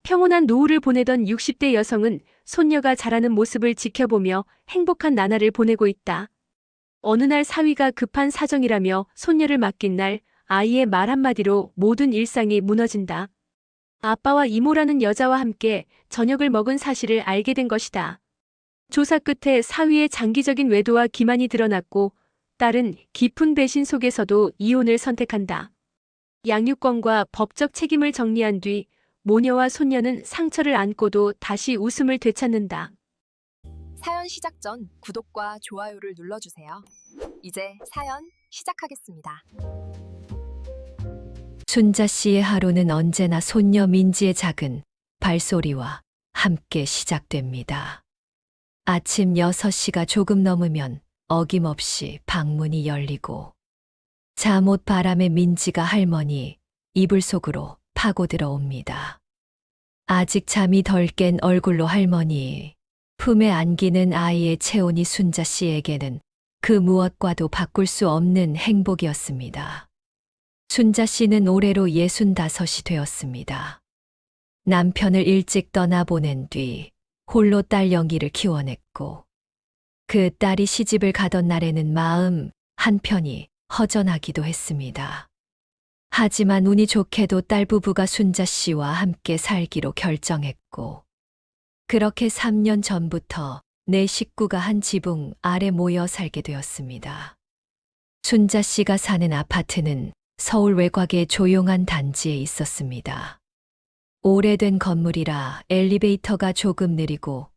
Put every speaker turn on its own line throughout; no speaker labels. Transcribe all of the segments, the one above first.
평온한 노후를 보내던 60대 여성은 손녀가 자라는 모습을 지켜보며 행복한 나날을 보내고 있다. 어느 날 사위가 급한 사정이라며 손녀를 맡긴 날 아이의 말 한마디로 모든 일상이 무너진다. 아빠와 이모라는 여자와 함께 저녁을 먹은 사실을 알게 된 것이다. 조사 끝에 사위의 장기적인 외도와 기만이 드러났고 딸은 깊은 배신 속에서도 이혼을 선택한다. 양육권과 법적 책임을 정리한 뒤 모녀와 손녀는 상처를 안고도 다시 웃음을 되찾는다.
사연 시작 전 구독과 좋아요를 눌러주세요. 이제 사연 시작하겠습니다.
순자 씨의 하루는 언제나 손녀 민지의 작은 발소리와 함께 시작됩니다. 아침 6시가 조금 넘으면 어김없이 방문이 열리고 잠옷 바람에 민지가 할머니 이불 속으로 파고들어 옵니다. 아직 잠이 덜 깬 얼굴로 할머니 품에 안기는 아이의 체온이 순자 씨에게는 그 무엇과도 바꿀 수 없는 행복이었습니다. 순자 씨는 올해로 65이 되었습니다. 남편을 일찍 떠나보낸 뒤 홀로 딸 영희를 키워냈고 그 딸이 시집을 가던 날에는 마음 한편이 허전하기도 했습니다. 하지만 운이 좋게도 딸 부부가 순자 씨와 함께 살기로 결정했고 그렇게 3년 전부터 네 식구가 한 지붕 아래 모여 살게 되었습니다. 순자 씨가 사는 아파트는 서울 외곽의 조용한 단지에 있었습니다. 오래된 건물이라 엘리베이터가 조금 느리고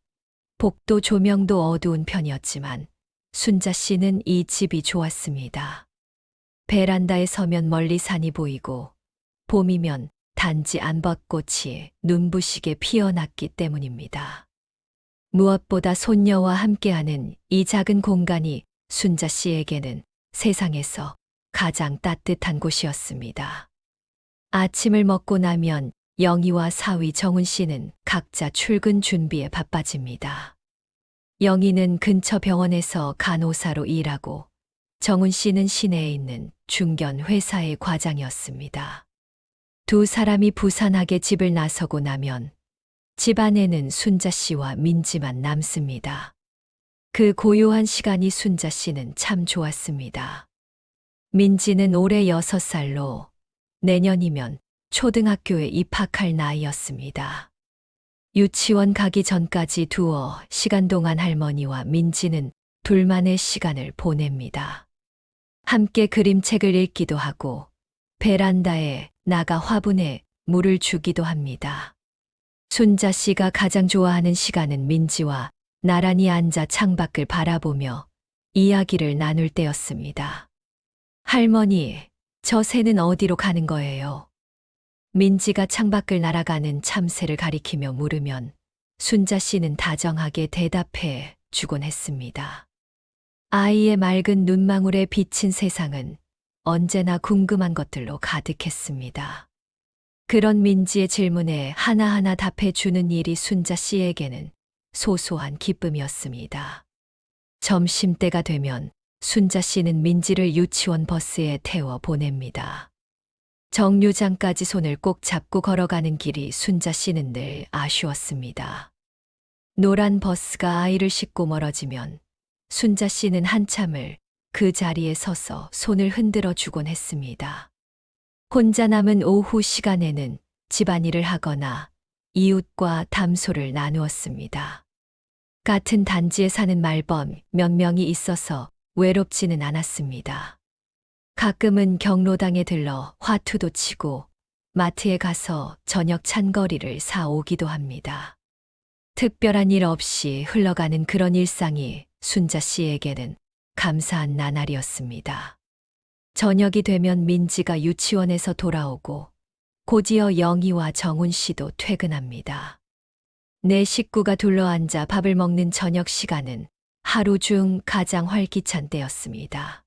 복도 조명도 어두운 편이었지만 순자 씨는 이 집이 좋았습니다. 베란다에 서면 멀리 산이 보이고 봄이면 단지 안벚꽃이 눈부시게 피어났기 때문입니다. 무엇보다 손녀와 함께하는 이 작은 공간이 순자 씨에게는 세상에서 가장 따뜻한 곳이었습니다. 아침을 먹고 나면 영희와 사위 정훈 씨는 각자 출근 준비에 바빠집니다. 영희는 근처 병원에서 간호사로 일하고 정훈 씨는 시내에 있는 중견 회사의 과장이었습니다. 두 사람이 부산하게 집을 나서고 나면 집안에는 순자 씨와 민지만 남습니다. 그 고요한 시간이 순자 씨는 참 좋았습니다. 민지는 올해 6살로 내년이면 초등학교에 입학할 나이였습니다. 유치원 가기 전까지 두어 시간 동안 할머니와 민지는 둘만의 시간을 보냅니다. 함께 그림책을 읽기도 하고 베란다에 나가 화분에 물을 주기도 합니다. 순자 씨가 가장 좋아하는 시간은 민지와 나란히 앉아 창밖을 바라보며 이야기를 나눌 때였습니다. 할머니, 저 새는 어디로 가는 거예요? 민지가 창밖을 날아가는 참새를 가리키며 물으면 순자 씨는 다정하게 대답해 주곤 했습니다. 아이의 맑은 눈망울에 비친 세상은 언제나 궁금한 것들로 가득했습니다. 그런 민지의 질문에 하나하나 답해 주는 일이 순자 씨에게는 소소한 기쁨이었습니다. 점심때가 되면 순자 씨는 민지를 유치원 버스에 태워 보냅니다. 정류장까지 손을 꼭 잡고 걸어가는 길이 순자 씨는 늘 아쉬웠습니다. 노란 버스가 아이를 싣고 멀어지면 순자 씨는 한참을 그 자리에 서서 손을 흔들어 주곤 했습니다. 혼자 남은 오후 시간에는 집안일을 하거나 이웃과 담소를 나누었습니다. 같은 단지에 사는 말범 몇 명이 있어서 외롭지는 않았습니다. 가끔은 경로당에 들러 화투도 치고 마트에 가서 저녁 찬거리를 사오기도 합니다. 특별한 일 없이 흘러가는 그런 일상이 순자 씨에게는 감사한 나날이었습니다. 저녁이 되면 민지가 유치원에서 돌아오고 곧이어 영희와 정훈 씨도 퇴근합니다. 네 식구가 둘러앉아 밥을 먹는 저녁 시간은 하루 중 가장 활기찬 때였습니다.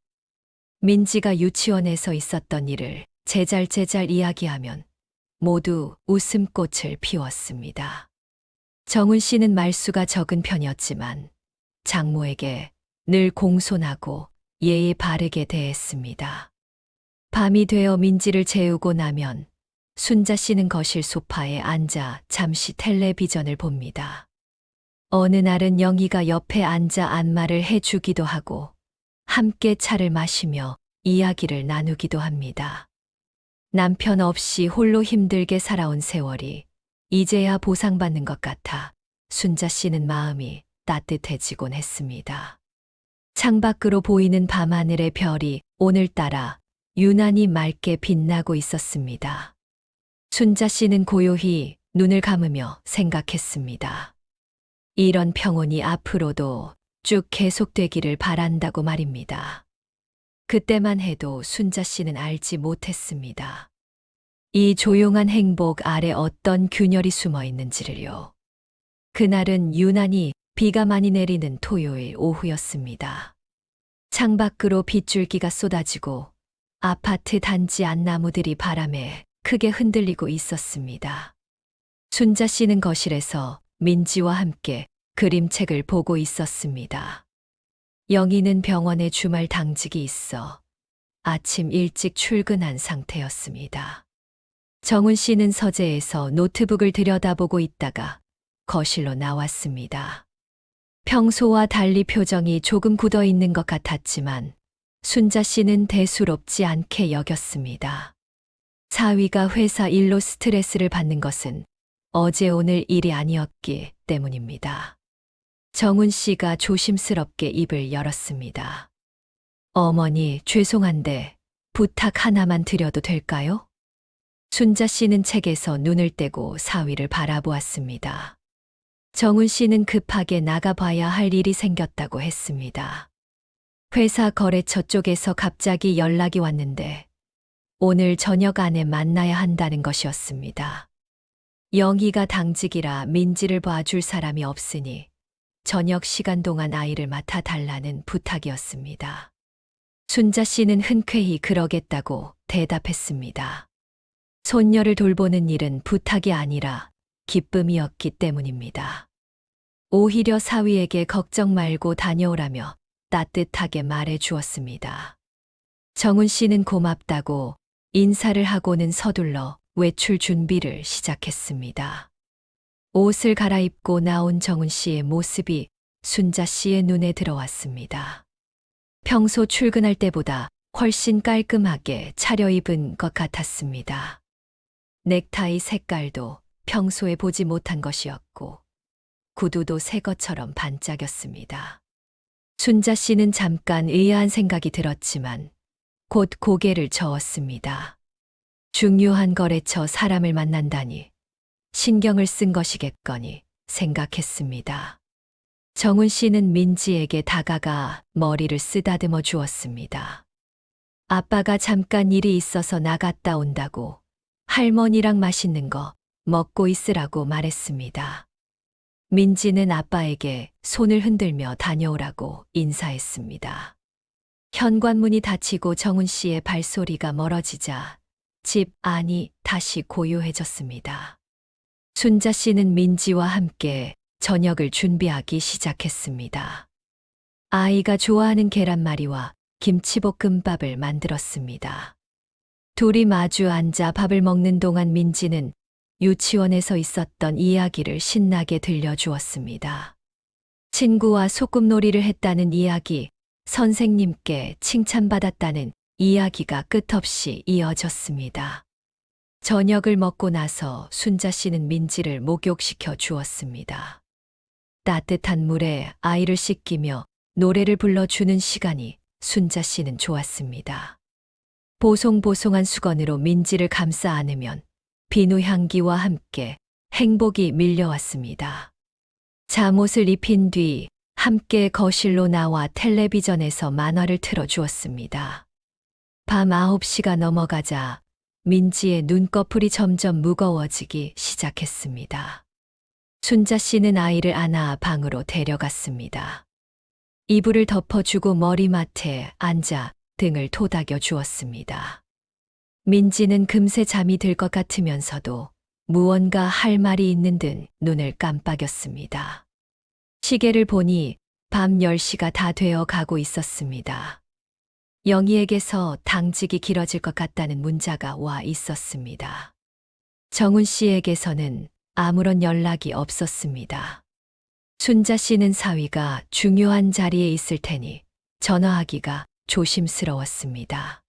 민지가 유치원에서 있었던 일을 제잘제잘 이야기하면 모두 웃음꽃을 피웠습니다. 정훈 씨는 말수가 적은 편이었지만 장모에게 늘 공손하고 예의 바르게 대했습니다. 밤이 되어 민지를 재우고 나면 순자 씨는 거실 소파에 앉아 잠시 텔레비전을 봅니다. 어느 날은 영희가 옆에 앉아 안마를 해주기도 하고 함께 차를 마시며 이야기를 나누기도 합니다. 남편 없이 홀로 힘들게 살아온 세월이 이제야 보상받는 것 같아 순자 씨는 마음이 따뜻해지곤 했습니다. 창밖으로 보이는 밤하늘의 별이 오늘따라 유난히 맑게 빛나고 있었습니다. 순자 씨는 고요히 눈을 감으며 생각했습니다. 이런 평온이 앞으로도 쭉 계속되기를 바란다고 말입니다. 그때만 해도 순자 씨는 알지 못했습니다. 이 조용한 행복 아래 어떤 균열이 숨어 있는지를요. 그날은 유난히 비가 많이 내리는 토요일 오후였습니다. 창밖으로 빗줄기가 쏟아지고 아파트 단지 안나무들이 바람에 크게 흔들리고 있었습니다. 순자 씨는 거실에서 민지와 함께 그림책을 보고 있었습니다. 영희는 병원에 주말 당직이 있어 아침 일찍 출근한 상태였습니다. 정훈 씨는 서재에서 노트북을 들여다보고 있다가 거실로 나왔습니다. 평소와 달리 표정이 조금 굳어 있는 것 같았지만 순자 씨는 대수롭지 않게 여겼습니다. 사위가 회사 일로 스트레스를 받는 것은 어제 오늘 일이 아니었기 때문입니다. 정훈 씨가 조심스럽게 입을 열었습니다. 어머니, 죄송한데 부탁 하나만 드려도 될까요? 순자 씨는 책에서 눈을 떼고 사위를 바라보았습니다. 정훈 씨는 급하게 나가봐야 할 일이 생겼다고 했습니다. 회사 거래처 쪽에서 갑자기 연락이 왔는데 오늘 저녁 안에 만나야 한다는 것이었습니다. 영희가 당직이라 민지를 봐줄 사람이 없으니 저녁 시간 동안 아이를 맡아달라는 부탁이었습니다. 순자 씨는 흔쾌히 그러겠다고 대답했습니다. 손녀를 돌보는 일은 부탁이 아니라 기쁨이었기 때문입니다. 오히려 사위에게 걱정 말고 다녀오라며 따뜻하게 말해 주었습니다. 정훈 씨는 고맙다고 인사를 하고는 서둘러 외출 준비를 시작했습니다. 옷을 갈아입고 나온 정훈 씨의 모습이 순자 씨의 눈에 들어왔습니다. 평소 출근할 때보다 훨씬 깔끔하게 차려입은 것 같았습니다. 넥타이 색깔도 평소에 보지 못한 것이었고 구두도 새 것처럼 반짝였습니다. 순자 씨는 잠깐 의아한 생각이 들었지만 곧 고개를 저었습니다. 중요한 거래처 사람을 만난다니 신경을 쓴 것이겠거니 생각했습니다. 정훈 씨는 민지에게 다가가 머리를 쓰다듬어 주었습니다. 아빠가 잠깐 일이 있어서 나갔다 온다고 할머니랑 맛있는 거 먹고 있으라고 말했습니다. 민지는 아빠에게 손을 흔들며 다녀오라고 인사했습니다. 현관문이 닫히고 정훈 씨의 발소리가 멀어지자 집 안이 다시 고요해졌습니다. 순자 씨는 민지와 함께 저녁을 준비하기 시작했습니다. 아이가 좋아하는 계란말이와 김치볶음밥을 만들었습니다. 둘이 마주 앉아 밥을 먹는 동안 민지는 유치원에서 있었던 이야기를 신나게 들려주었습니다. 친구와 소꿉놀이를 했다는 이야기, 선생님께 칭찬받았다는 이야기가 끝없이 이어졌습니다. 저녁을 먹고 나서 순자 씨는 민지를 목욕시켜 주었습니다. 따뜻한 물에 아이를 씻기며 노래를 불러주는 시간이 순자 씨는 좋았습니다. 보송보송한 수건으로 민지를 감싸 안으면 비누 향기와 함께 행복이 밀려왔습니다. 잠옷을 입힌 뒤 함께 거실로 나와 텔레비전에서 만화를 틀어주었습니다. 밤 9시가 넘어가자 민지의 눈꺼풀이 점점 무거워지기 시작했습니다. 순자 씨는 아이를 안아 방으로 데려갔습니다. 이불을 덮어주고 머리맡에 앉아 등을 토닥여 주었습니다. 민지는 금세 잠이 들 것 같으면서도 무언가 할 말이 있는 듯 눈을 깜빡였습니다. 시계를 보니 밤 10시가 다 되어 가고 있었습니다. 영희에게서 당직이 길어질 것 같다는 문자가 와 있었습니다. 정훈 씨에게서는 아무런 연락이 없었습니다. 순자 씨는 사위가 중요한 자리에 있을 테니 전화하기가 조심스러웠습니다.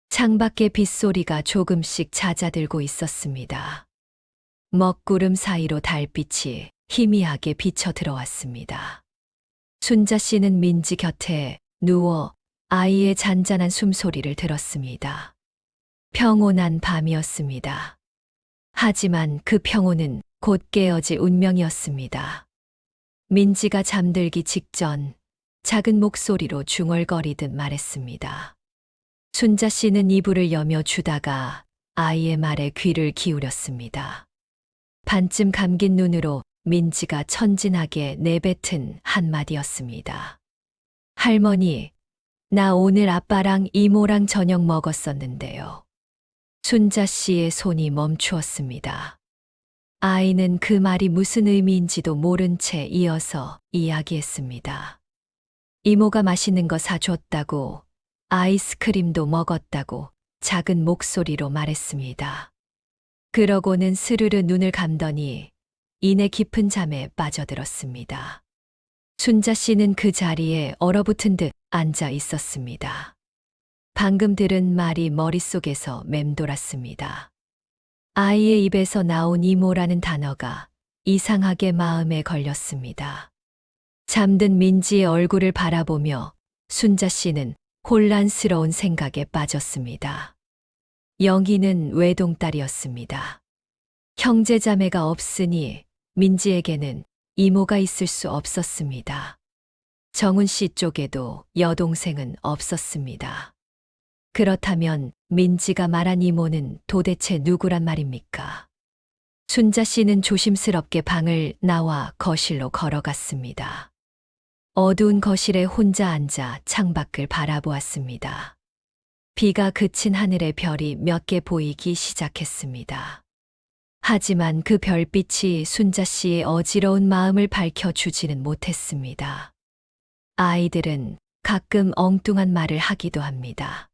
창밖에 빗소리가 조금씩 잦아들고 있었습니다. 먹구름 사이로 달빛이 희미하게 비쳐 들어왔습니다. 순자 씨는 민지 곁에 누워 아이의 잔잔한 숨소리를 들었습니다. 평온한 밤이었습니다. 하지만 그 평온은 곧 깨어질 운명이었습니다. 민지가 잠들기 직전 작은 목소리로 중얼거리듯 말했습니다. 순자 씨는 이불을 여며 주다가 아이의 말에 귀를 기울였습니다. 반쯤 감긴 눈으로 민지가 천진하게 내뱉은 한마디였습니다. 할머니, 나 오늘 아빠랑 이모랑 저녁 먹었었는데요. 순자 씨의 손이 멈추었습니다. 아이는 그 말이 무슨 의미인지도 모른 채 이어서 이야기했습니다. 이모가 맛있는 거 사줬다고, 아이스크림도 먹었다고 작은 목소리로 말했습니다. 그러고는 스르르 눈을 감더니 이내 깊은 잠에 빠져들었습니다. 순자 씨는 그 자리에 얼어붙은 듯 앉아 있었습니다. 방금 들은 말이 머릿속에서 맴돌았습니다. 아이의 입에서 나온 이모라는 단어가 이상하게 마음에 걸렸습니다. 잠든 민지의 얼굴을 바라보며 순자 씨는 혼란스러운 생각에 빠졌습니다. 영희는 외동딸이었습니다. 형제자매가 없으니 민지에게는 이모가 있을 수 없었습니다. 정훈 씨 쪽에도 여동생은 없었습니다. 그렇다면 민지가 말한 이모는 도대체 누구란 말입니까? 순자 씨는 조심스럽게 방을 나와 거실로 걸어갔습니다. 어두운 거실에 혼자 앉아 창밖을 바라보았습니다. 비가 그친 하늘에 별이 몇 개 보이기 시작했습니다. 하지만 그 별빛이 순자 씨의 어지러운 마음을 밝혀주지는 못했습니다. 아이들은 가끔 엉뚱한 말을 하기도 합니다.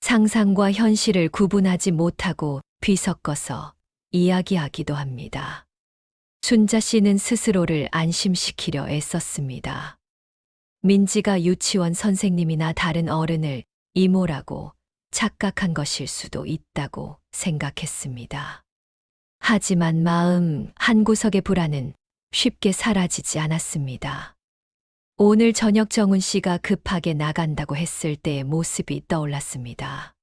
상상과 현실을 구분하지 못하고 뒤섞어서 이야기하기도 합니다. 순자 씨는 스스로를 안심시키려 애썼습니다. 민지가 유치원 선생님이나 다른 어른을 이모라고 착각한 것일 수도 있다고 생각했습니다. 하지만 마음 한구석의 불안은 쉽게 사라지지 않았습니다. 오늘 저녁 정훈 씨가 급하게 나간다고 했을 때의 모습이 떠올랐습니다.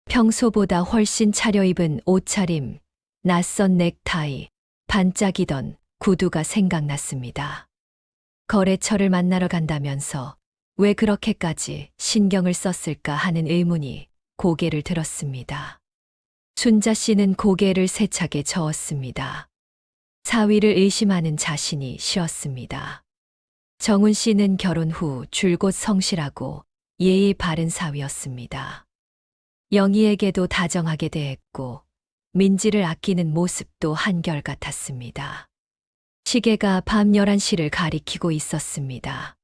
평소보다 훨씬 차려입은 옷차림, 낯선 넥타이, 반짝이던 구두가 생각났습니다. 거래처를 만나러 간다면서 왜 그렇게까지 신경을 썼을까 하는 의문이 고개를 들었습니다. 순자 씨는 고개를 세차게 저었습니다. 사위를 의심하는 자신이 싫었습니다. 정훈 씨는 결혼 후 줄곧 성실하고 예의 바른 사위였습니다. 영희에게도 다정하게 대했고 민지를 아끼는 모습도 한결같았습니다. 시계가 밤 11시를 가리키고 있었습니다.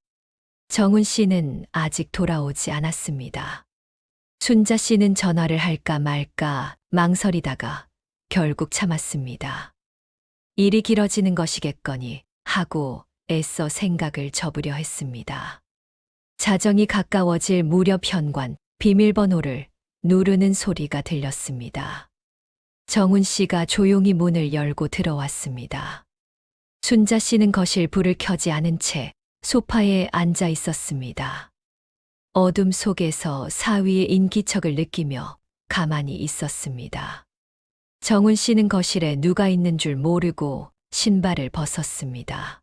정훈 씨는 아직 돌아오지 않았습니다. 순자 씨는 전화를 할까 말까 망설이다가 결국 참았습니다. 일이 길어지는 것이겠거니 하고 애써 생각을 접으려 했습니다. 자정이 가까워질 무렵 현관 비밀번호를 누르는 소리가 들렸습니다. 정훈 씨가 조용히 문을 열고 들어왔습니다. 순자 씨는 거실 불을 켜지 않은 채 소파에 앉아 있었습니다. 어둠 속에서 사위의 인기척을 느끼며 가만히 있었습니다. 정훈 씨는 거실에 누가 있는 줄 모르고 신발을 벗었습니다.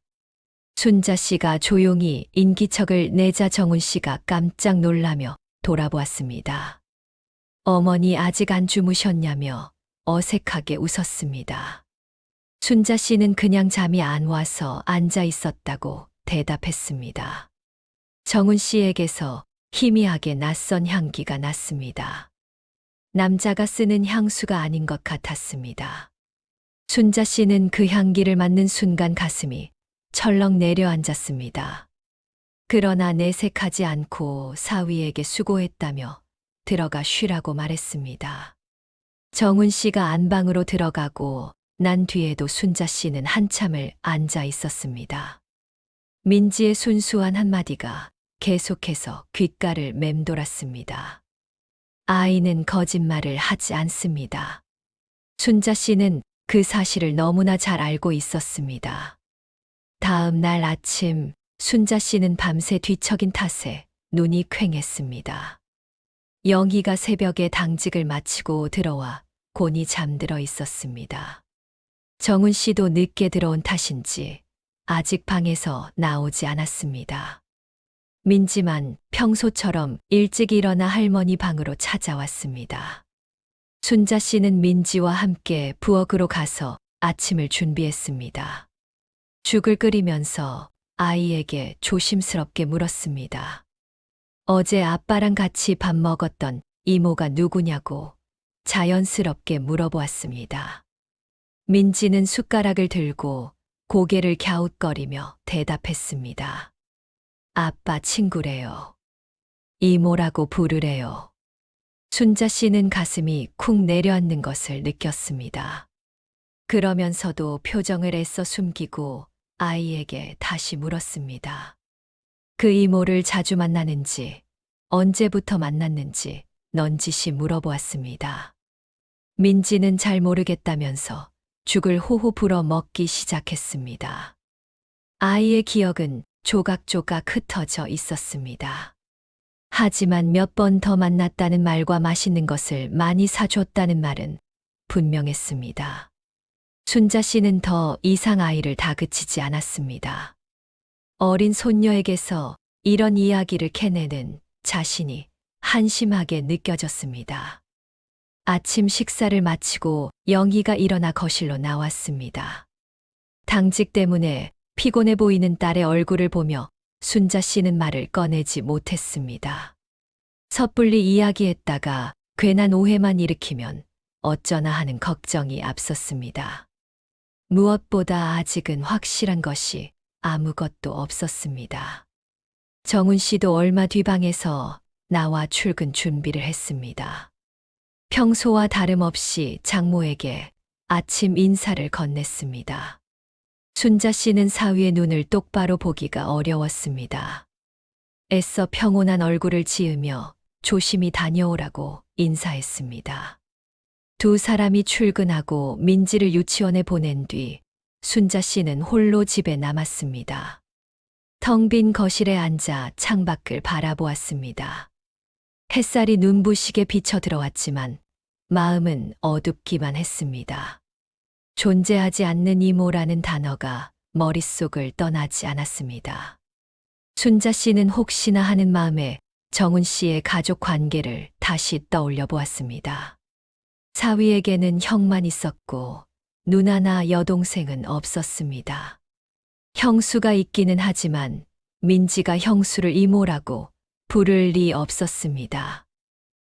순자 씨가 조용히 인기척을 내자 정훈 씨가 깜짝 놀라며 돌아보았습니다. 어머니 아직 안 주무셨냐며 어색하게 웃었습니다. 순자 씨는 그냥 잠이 안 와서 앉아 있었다고 대답했습니다. 정훈 씨에게서 희미하게 낯선 향기가 났습니다. 남자가 쓰는 향수가 아닌 것 같았습니다. 순자 씨는 그 향기를 맡는 순간 가슴이 철렁 내려앉았습니다. 그러나 내색하지 않고 사위에게 수고했다며 들어가 쉬라고 말했습니다. 정훈 씨가 안방으로 들어가고 난 뒤에도 순자 씨는 한참을 앉아 있었습니다. 민지의 순수한 한마디가 계속해서 귓가를 맴돌았습니다. 아이는 거짓말을 하지 않습니다. 순자 씨는 그 사실을 너무나 잘 알고 있었습니다. 다음 날 아침 순자 씨는 밤새 뒤척인 탓에 눈이 퀭했습니다. 영희가 새벽에 당직을 마치고 들어와 곤히 잠들어 있었습니다. 정훈 씨도 늦게 들어온 탓인지 아직 방에서 나오지 않았습니다. 민지만 평소처럼 일찍 일어나 할머니 방으로 찾아왔습니다. 순자 씨는 민지와 함께 부엌으로 가서 아침을 준비했습니다. 죽을 끓이면서 아이에게 조심스럽게 물었습니다. 어제 아빠랑 같이 밥 먹었던 이모가 누구냐고 자연스럽게 물어보았습니다. 민지는 숟가락을 들고 고개를 갸웃거리며 대답했습니다. 아빠 친구래요. 이모라고 부르래요. 순자 씨는 가슴이 쿵 내려앉는 것을 느꼈습니다. 그러면서도 표정을 애써 숨기고 아이에게 다시 물었습니다. 그 이모를 자주 만나는지, 언제부터 만났는지 넌지시 물어보았습니다. 민지는 잘 모르겠다면서 죽을 호호 불어 먹기 시작했습니다. 아이의 기억은 조각조각 흩어져 있었습니다. 하지만 몇 번 더 만났다는 말과 맛있는 것을 많이 사줬다는 말은 분명했습니다. 순자 씨는 더 이상 아이를 다그치지 않았습니다. 어린 손녀에게서 이런 이야기를 캐내는 자신이 한심하게 느껴졌습니다. 아침 식사를 마치고 영희가 일어나 거실로 나왔습니다. 당직 때문에 피곤해 보이는 딸의 얼굴을 보며 순자 씨는 말을 꺼내지 못했습니다. 섣불리 이야기했다가 괜한 오해만 일으키면 어쩌나 하는 걱정이 앞섰습니다. 무엇보다 아직은 확실한 것이 아무것도 없었습니다. 정훈 씨도 얼마 뒤 방에서 나와 출근 준비를 했습니다. 평소와 다름없이 장모에게 아침 인사를 건넸습니다. 순자 씨는 사위의 눈을 똑바로 보기가 어려웠습니다. 애써 평온한 얼굴을 지으며 조심히 다녀오라고 인사했습니다. 두 사람이 출근하고 민지를 유치원에 보낸 뒤 순자 씨는 홀로 집에 남았습니다. 텅 빈 거실에 앉아 창밖을 바라보았습니다. 햇살이 눈부시게 비쳐 들어왔지만 마음은 어둡기만 했습니다. 존재하지 않는 이모라는 단어가 머릿속을 떠나지 않았습니다. 순자 씨는 혹시나 하는 마음에 정훈 씨의 가족 관계를 다시 떠올려 보았습니다. 사위에게는 형만 있었고 누나나 여동생은 없었습니다. 형수가 있기는 하지만 민지가 형수를 이모라고 부를 리 없었습니다.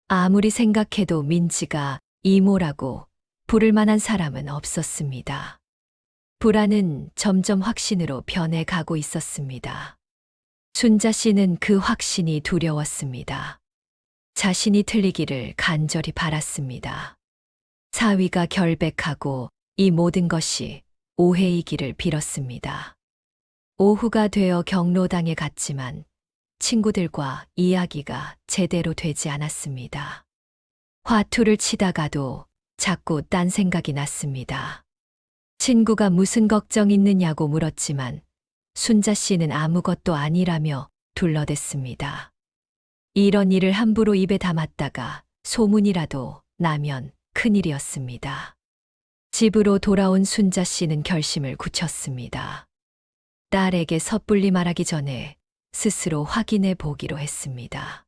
아무리 생각해도 민지가 이모라고 부를 만한 사람은 없었습니다. 불안은 점점 확신으로 변해가고 있었습니다. 순자 씨는 그 확신이 두려웠습니다. 자신이 틀리기를 간절히 바랐습니다. 사위가 결백하고 이 모든 것이 오해이기를 빌었습니다. 오후가 되어 경로당에 갔지만 친구들과 이야기가 제대로 되지 않았습니다. 화투를 치다가도 자꾸 딴 생각이 났습니다. 친구가 무슨 걱정 있느냐고 물었지만 순자 씨는 아무것도 아니라며 둘러댔습니다. 이런 일을 함부로 입에 담았다가 소문이라도 나면 큰일이었습니다. 집으로 돌아온 순자 씨는 결심을 굳혔습니다. 딸에게 섣불리 말하기 전에 스스로 확인해 보기로 했습니다.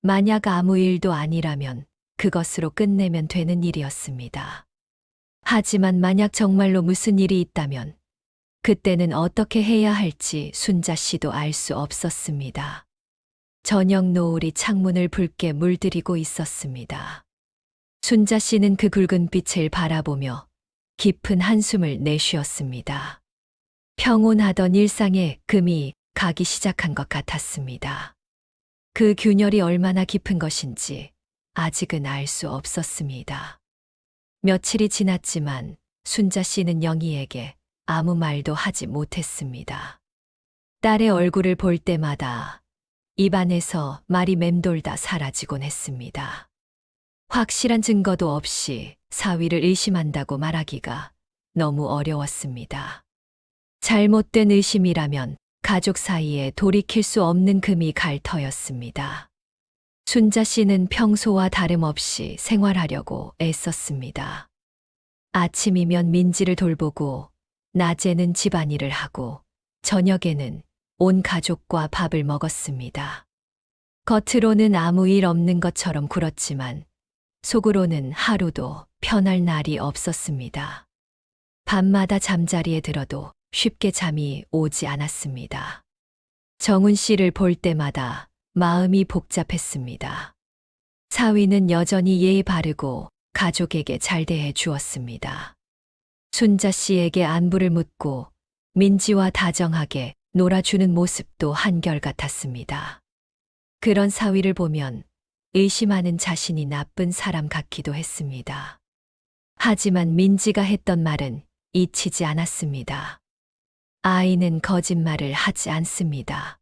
만약 아무 일도 아니라면 그것으로 끝내면 되는 일이었습니다. 하지만 만약 정말로 무슨 일이 있다면 그때는 어떻게 해야 할지 순자 씨도 알 수 없었습니다. 저녁 노을이 창문을 붉게 물들이고 있었습니다. 순자 씨는 그 굵은 빛을 바라보며 깊은 한숨을 내쉬었습니다. 평온하던 일상에 금이 가기 시작한 것 같았습니다. 그 균열이 얼마나 깊은 것인지 아직은 알 수 없었습니다. 며칠이 지났지만 순자 씨는 영희에게 아무 말도 하지 못했습니다. 딸의 얼굴을 볼 때마다 입안에서 말이 맴돌다 사라지곤 했습니다. 확실한 증거도 없이 사위를 의심한다고 말하기가 너무 어려웠습니다. 잘못된 의심이라면 가족 사이에 돌이킬 수 없는 금이 갈 터였습니다. 순자 씨는 평소와 다름없이 생활하려고 애썼습니다. 아침이면 민지를 돌보고, 낮에는 집안일을 하고, 저녁에는 온 가족과 밥을 먹었습니다. 겉으로는 아무 일 없는 것처럼 굴었지만, 속으로는 하루도 편할 날이 없었습니다. 밤마다 잠자리에 들어도 쉽게 잠이 오지 않았습니다. 정훈 씨를 볼 때마다 마음이 복잡했습니다. 사위는 여전히 예의 바르고 가족에게 잘 대해 주었습니다. 순자 씨에게 안부를 묻고 민지와 다정하게 놀아주는 모습도 한결같았습니다. 그런 사위를 보면 의심하는 자신이 나쁜 사람 같기도 했습니다. 하지만 민지가 했던 말은 잊히지 않았습니다. 아이는 거짓말을 하지 않습니다.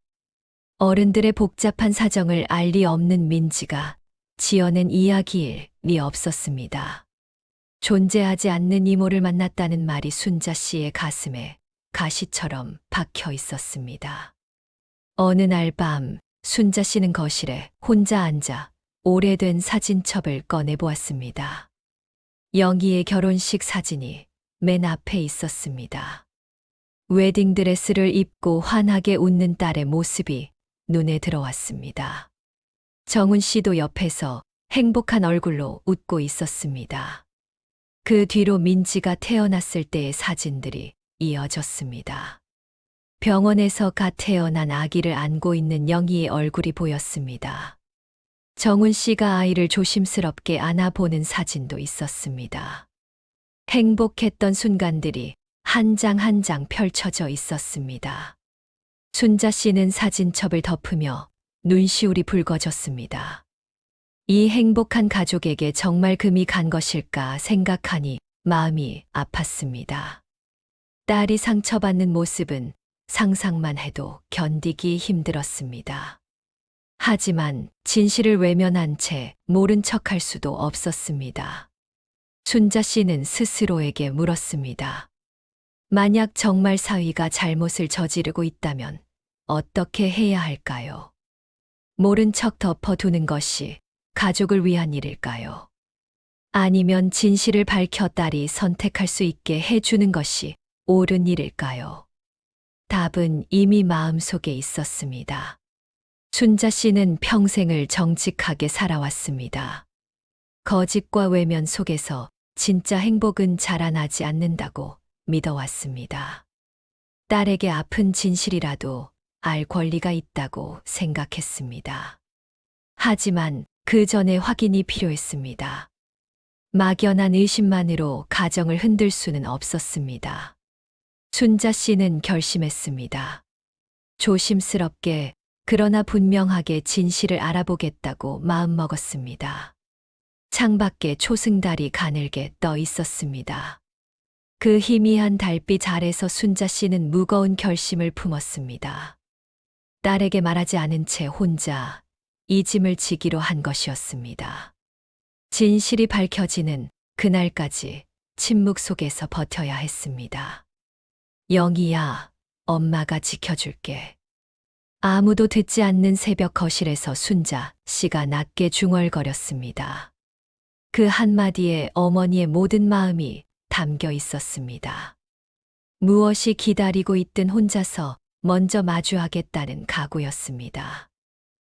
어른들의 복잡한 사정을 알 리 없는 민지가 지어낸 이야기일 리 없었습니다. 존재하지 않는 이모를 만났다는 말이 순자 씨의 가슴에 가시처럼 박혀 있었습니다. 어느 날 밤 순자 씨는 거실에 혼자 앉아 오래된 사진첩을 꺼내보았습니다. 영희의 결혼식 사진이 맨 앞에 있었습니다. 웨딩드레스를 입고 환하게 웃는 딸의 모습이 눈에 들어왔습니다. 정훈 씨도 옆에서 행복한 얼굴로 웃고 있었습니다. 그 뒤로 민지가 태어났을 때의 사진들이 이어졌습니다. 병원에서 갓 태어난 아기를 안고 있는 영희의 얼굴이 보였습니다. 정훈 씨가 아이를 조심스럽게 안아보는 사진도 있었습니다. 행복했던 순간들이 한 장 한 장 펼쳐져 있었습니다. 순자 씨는 사진첩을 덮으며 눈시울이 붉어졌습니다. 이 행복한 가족에게 정말 금이 간 것일까 생각하니 마음이 아팠습니다. 딸이 상처받는 모습은 상상만 해도 견디기 힘들었습니다. 하지만 진실을 외면한 채 모른 척할 수도 없었습니다. 순자 씨는 스스로에게 물었습니다. 만약 정말 사위가 잘못을 저지르고 있다면 어떻게 해야 할까요? 모른 척 덮어두는 것이 가족을 위한 일일까요? 아니면 진실을 밝혀 딸이 선택할 수 있게 해주는 것이 옳은 일일까요? 답은 이미 마음속에 있었습니다. 순자 씨는 평생을 정직하게 살아왔습니다. 거짓과 외면 속에서 진짜 행복은 자라나지 않는다고 믿어왔습니다. 딸에게 아픈 진실이라도 알 권리가 있다고 생각했습니다. 하지만 그 전에 확인이 필요했습니다. 막연한 의심만으로 가정을 흔들 수는 없었습니다. 순자 씨는 결심했습니다. 조심스럽게 그러나 분명하게 진실을 알아보겠다고 마음먹었습니다. 창밖에 초승달이 가늘게 떠 있었습니다. 그 희미한 달빛 아래서 순자 씨는 무거운 결심을 품었습니다. 딸에게 말하지 않은 채 혼자 이 짐을 지기로 한 것이었습니다. 진실이 밝혀지는 그날까지 침묵 속에서 버텨야 했습니다. 영희야, 엄마가 지켜줄게. 아무도 듣지 않는 새벽 거실에서 순자 씨가 낮게 중얼거렸습니다. 그 한마디에 어머니의 모든 마음이 담겨 있었습니다. 무엇이 기다리고 있든 혼자서 먼저 마주하겠다는 각오였습니다.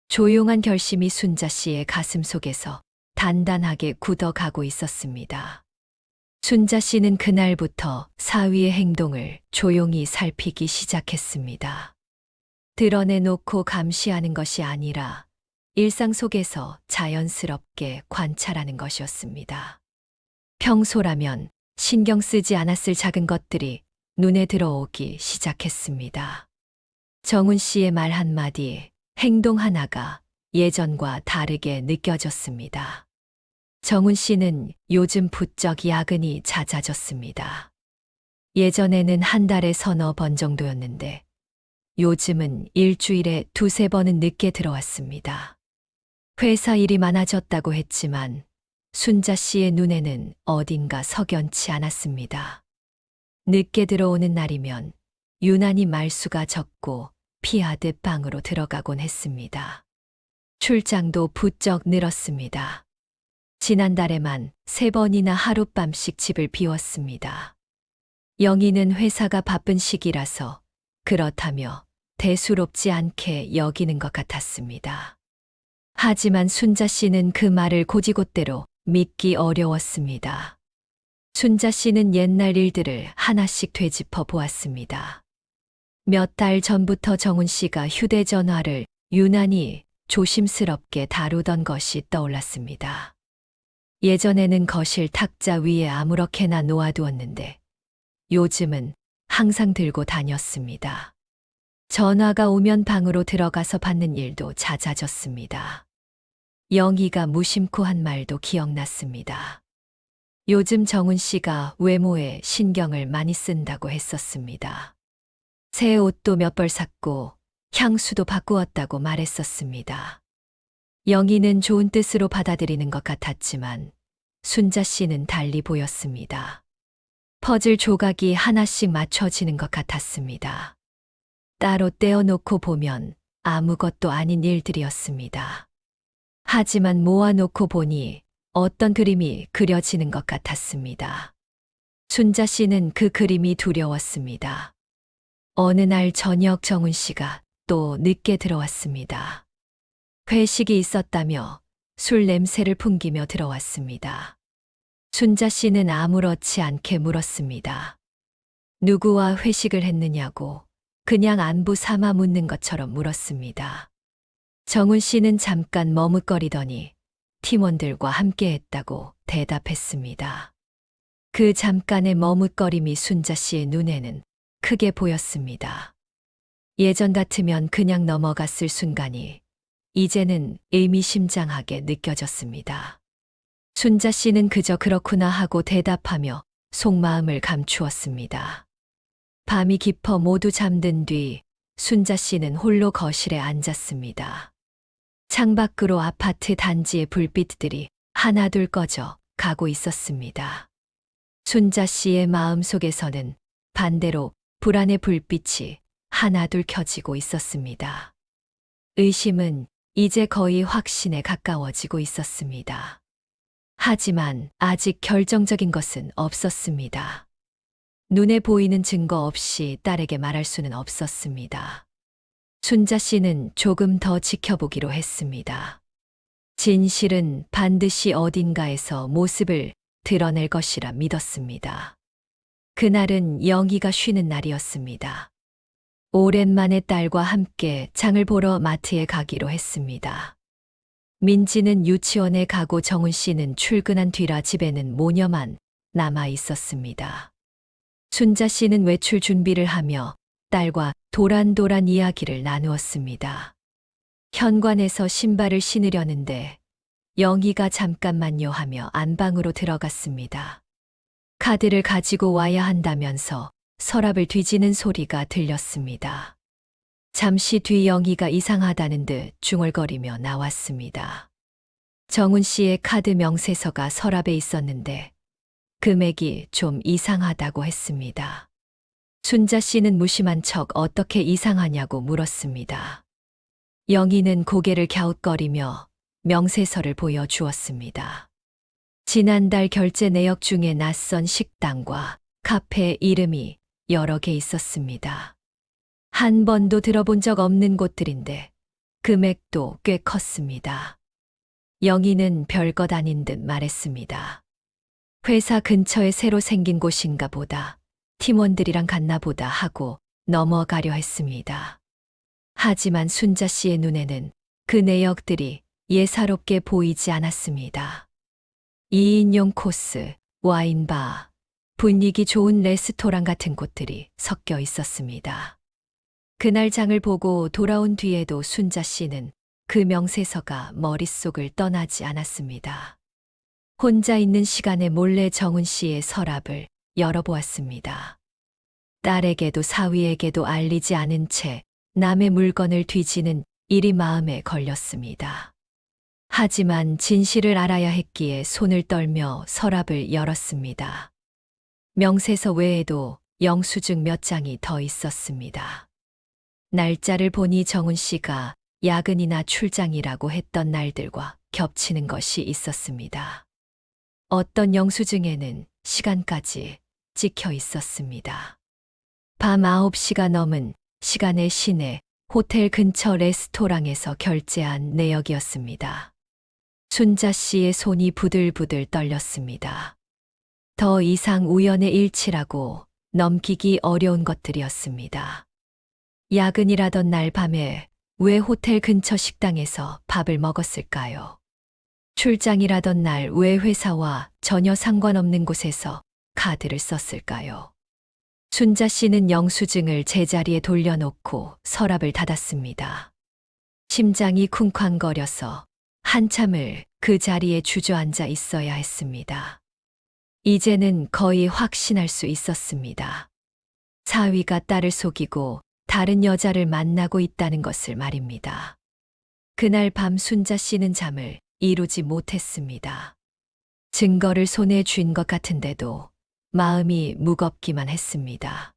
조용한 결심이 순자 씨의 가슴 속에서 단단하게 굳어가고 있었습니다. 순자 씨는 그날부터 사위의 행동을 조용히 살피기 시작했습니다. 드러내놓고 감시하는 것이 아니라 일상 속에서 자연스럽게 관찰하는 것이었습니다. 평소라면 신경 쓰지 않았을 작은 것들이 눈에 들어오기 시작했습니다. 정훈 씨의 말 한마디, 행동 하나가 예전과 다르게 느껴졌습니다. 정훈 씨는 요즘 부쩍 야근이 잦아졌습니다. 예전에는 한 달에 서너 번 정도였는데 요즘은 일주일에 두세 번은 늦게 들어왔습니다. 회사 일이 많아졌다고 했지만 순자 씨의 눈에는 어딘가 석연치 않았습니다. 늦게 들어오는 날이면 유난히 말수가 적고 피하듯 방으로 들어가곤 했습니다. 출장도 부쩍 늘었습니다. 지난달에만 3번이나 하룻밤씩 집을 비웠습니다. 영희는 회사가 바쁜 시기라서 그렇다며 대수롭지 않게 여기는 것 같았습니다. 하지만 순자 씨는 그 말을 곧이곧대로 믿기 어려웠습니다. 순자 씨는 옛날 일들을 하나씩 되짚어 보았습니다. 몇 달 전부터 정훈 씨가 휴대전화를 유난히 조심스럽게 다루던 것이 떠올랐습니다. 예전에는 거실 탁자 위에 아무렇게나 놓아두었는데 요즘은 항상 들고 다녔습니다. 전화가 오면 방으로 들어가서 받는 일도 잦아졌습니다. 영희가 무심코 한 말도 기억났습니다. 요즘 정훈 씨가 외모에 신경을 많이 쓴다고 했었습니다. 새 옷도 몇 벌 샀고 향수도 바꾸었다고 말했었습니다. 영희는 좋은 뜻으로 받아들이는 것 같았지만 순자 씨는 달리 보였습니다. 퍼즐 조각이 하나씩 맞춰지는 것 같았습니다. 따로 떼어놓고 보면 아무것도 아닌 일들이었습니다. 하지만 모아놓고 보니 어떤 그림이 그려지는 것 같았습니다. 순자 씨는 그 그림이 두려웠습니다. 어느 날 저녁 정훈 씨가 또 늦게 들어왔습니다. 회식이 있었다며 술 냄새를 풍기며 들어왔습니다. 순자 씨는 아무렇지 않게 물었습니다. 누구와 회식을 했느냐고 그냥 안부 삼아 묻는 것처럼 물었습니다. 정훈 씨는 잠깐 머뭇거리더니 팀원들과 함께 했다고 대답했습니다. 그 잠깐의 머뭇거림이 순자 씨의 눈에는 크게 보였습니다. 예전 같으면 그냥 넘어갔을 순간이 이제는 의미심장하게 느껴졌습니다. 순자 씨는 그저 그렇구나 하고 대답하며 속마음을 감추었습니다. 밤이 깊어 모두 잠든 뒤 순자 씨는 홀로 거실에 앉았습니다. 창밖으로 아파트 단지의 불빛들이 하나둘 꺼져 가고 있었습니다. 순자 씨의 마음속에서는 반대로 불안의 불빛이 하나둘 켜지고 있었습니다. 의심은 이제 거의 확신에 가까워지고 있었습니다. 하지만 아직 결정적인 것은 없었습니다. 눈에 보이는 증거 없이 딸에게 말할 수는 없었습니다. 순자 씨는 조금 더 지켜보기로 했습니다. 진실은 반드시 어딘가에서 모습을 드러낼 것이라 믿었습니다. 그날은 영희가 쉬는 날이었습니다. 오랜만에 딸과 함께 장을 보러 마트에 가기로 했습니다. 민지는 유치원에 가고 정훈 씨는 출근한 뒤라 집에는 모녀만 남아 있었습니다. 순자 씨는 외출 준비를 하며 딸과 도란도란 이야기를 나누었습니다. 현관에서 신발을 신으려는데 영희가 잠깐만요 하며 안방으로 들어갔습니다. 카드를 가지고 와야 한다면서 서랍을 뒤지는 소리가 들렸습니다. 잠시 뒤 영희가 이상하다는 듯 중얼거리며 나왔습니다. 정훈 씨의 카드 명세서가 서랍에 있었는데 금액이 좀 이상하다고 했습니다. 순자 씨는 무심한 척 어떻게 이상하냐고 물었습니다. 영희는 고개를 갸웃거리며 명세서를 보여주었습니다. 지난달 결제 내역 중에 낯선 식당과 카페 이름이 여러 개 있었습니다. 한 번도 들어본 적 없는 곳들인데 금액도 꽤 컸습니다. 영희는 별것 아닌 듯 말했습니다. 회사 근처에 새로 생긴 곳인가 보다. 팀원들이랑 갔나 보다 하고 넘어가려 했습니다. 하지만 순자 씨의 눈에는 그 내역들이 예사롭게 보이지 않았습니다. 2인용 코스, 와인바, 분위기 좋은 레스토랑 같은 곳들이 섞여 있었습니다. 그날 장을 보고 돌아온 뒤에도 순자 씨는 그 명세서가 머릿속을 떠나지 않았습니다. 혼자 있는 시간에 몰래 정은 씨의 서랍을 열어보았습니다. 딸에게도 사위에게도 알리지 않은 채 남의 물건을 뒤지는 일이 마음에 걸렸습니다. 하지만 진실을 알아야 했기에 손을 떨며 서랍을 열었습니다. 명세서 외에도 영수증 몇 장이 더 있었습니다. 날짜를 보니 정은 씨가 야근이나 출장이라고 했던 날들과 겹치는 것이 있었습니다. 어떤 영수증에는 시간까지 찍혀 있었습니다. 밤 9시가 넘은 시간에 시내 호텔 근처 레스토랑에서 결제한 내역이었습니다. 순자 씨의 손이 부들부들 떨렸습니다. 더 이상 우연의 일치라고 넘기기 어려운 것들이었습니다. 야근이라던 날 밤에 왜 호텔 근처 식당에서 밥을 먹었을까요? 출장이라던 날 왜 회사와 전혀 상관없는 곳에서 카드를 썼을까요? 순자 씨는 영수증을 제자리에 돌려놓고 서랍을 닫았습니다. 심장이 쿵쾅거려서 한참을 그 자리에 주저앉아 있어야 했습니다. 이제는 거의 확신할 수 있었습니다. 사위가 딸을 속이고 다른 여자를 만나고 있다는 것을 말입니다. 그날 밤 순자 씨는 잠을 이루지 못했습니다. 증거를 손에 쥔 것 같은데도 마음이 무겁기만 했습니다.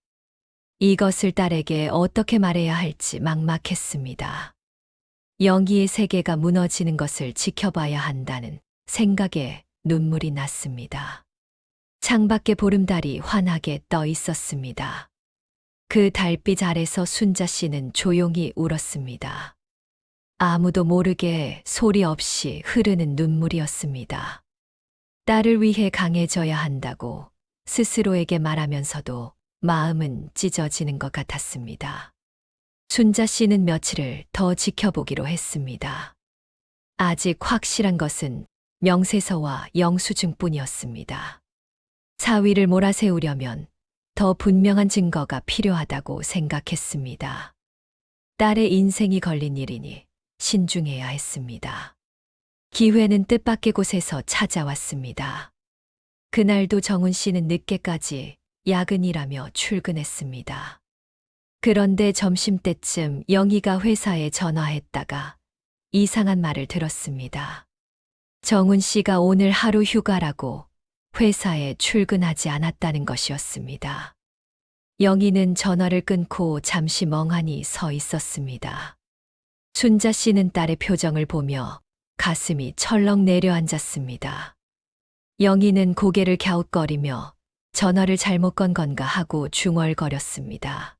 이것을 딸에게 어떻게 말해야 할지 막막했습니다. 영희의 세계가 무너지는 것을 지켜봐야 한다는 생각에 눈물이 났습니다. 창밖에 보름달이 환하게 떠 있었습니다. 그 달빛 아래서 순자 씨는 조용히 울었습니다. 아무도 모르게 소리 없이 흐르는 눈물이었습니다. 딸을 위해 강해져야 한다고 스스로에게 말하면서도 마음은 찢어지는 것 같았습니다. 순자 씨는 며칠을 더 지켜보기로 했습니다. 아직 확실한 것은 명세서와 영수증뿐이었습니다. 사위를 몰아세우려면 더 분명한 증거가 필요하다고 생각했습니다. 딸의 인생이 걸린 일이니 신중해야 했습니다. 기회는 뜻밖의 곳에서 찾아왔습니다. 그날도 정은 씨는 늦게까지 야근이라며 출근했습니다. 그런데 점심때쯤 영희가 회사에 전화했다가 이상한 말을 들었습니다. 정은 씨가 오늘 하루 휴가라고 회사에 출근하지 않았다는 것이었습니다. 영희는 전화를 끊고 잠시 멍하니 서 있었습니다. 순자 씨는 딸의 표정을 보며 가슴이 철렁 내려앉았습니다. 영희는 고개를 갸웃거리며 전화를 잘못 건 건가 하고 중얼거렸습니다.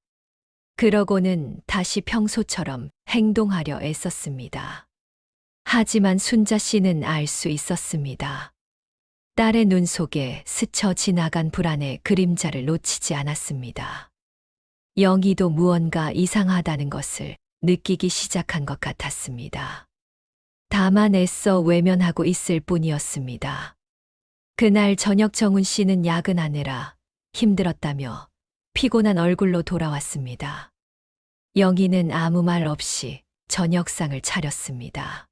그러고는 다시 평소처럼 행동하려 애썼습니다. 하지만 순자 씨는 알 수 있었습니다. 딸의 눈 속에 스쳐 지나간 불안의 그림자를 놓치지 않았습니다. 영희도 무언가 이상하다는 것을 느끼기 시작한 것 같았습니다. 다만 애써 외면하고 있을 뿐이었습니다. 그날 저녁 정은 씨는 야근하느라 힘들었다며 피곤한 얼굴로 돌아왔습니다. 영희는 아무 말 없이 저녁상을 차렸습니다.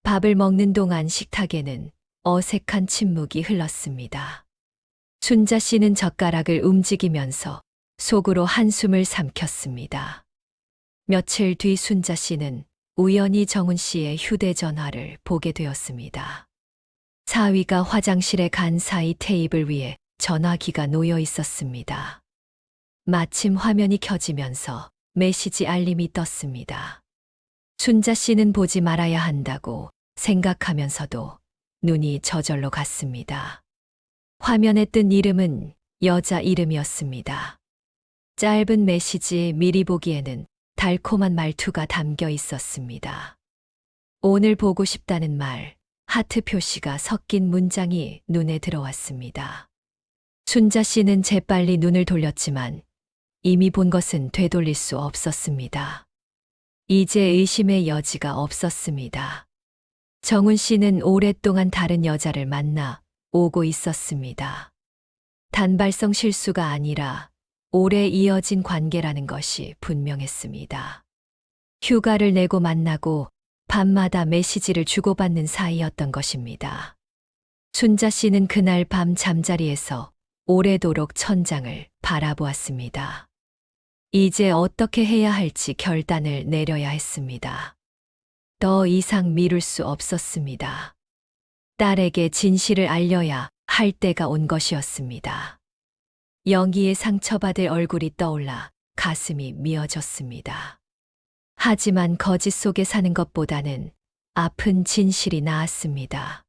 밥을 먹는 동안 식탁에는 어색한 침묵이 흘렀습니다. 순자 씨는 젓가락을 움직이면서 속으로 한숨을 삼켰습니다. 며칠 뒤 순자 씨는 우연히 정은 씨의 휴대전화를 보게 되었습니다. 사위가 화장실에 간 사이 테이블 위에 전화기가 놓여 있었습니다. 마침 화면이 켜지면서 메시지 알림이 떴습니다. 순자 씨는 보지 말아야 한다고 생각하면서도 눈이 저절로 갔습니다. 화면에 뜬 이름은 여자 이름이었습니다. 짧은 메시지 미리 보기에는 달콤한 말투가 담겨 있었습니다. 오늘 보고 싶다는 말, 하트 표시가 섞인 문장이 눈에 들어왔습니다. 순자 씨는 재빨리 눈을 돌렸지만 이미 본 것은 되돌릴 수 없었습니다. 이제 의심의 여지가 없었습니다. 정은 씨는 오랫동안 다른 여자를 만나 오고 있었습니다. 단발성 실수가 아니라 오래 이어진 관계라는 것이 분명했습니다. 휴가를 내고 만나고 밤마다 메시지를 주고받는 사이였던 것입니다. 순자 씨는 그날 밤 잠자리에서 오래도록 천장을 바라보았습니다. 이제 어떻게 해야 할지 결단을 내려야 했습니다. 더 이상 미룰 수 없었습니다. 딸에게 진실을 알려야 할 때가 온 것이었습니다. 영희의 상처받을 얼굴이 떠올라 가슴이 미어졌습니다. 하지만 거짓 속에 사는 것보다는 아픈 진실이 나았습니다.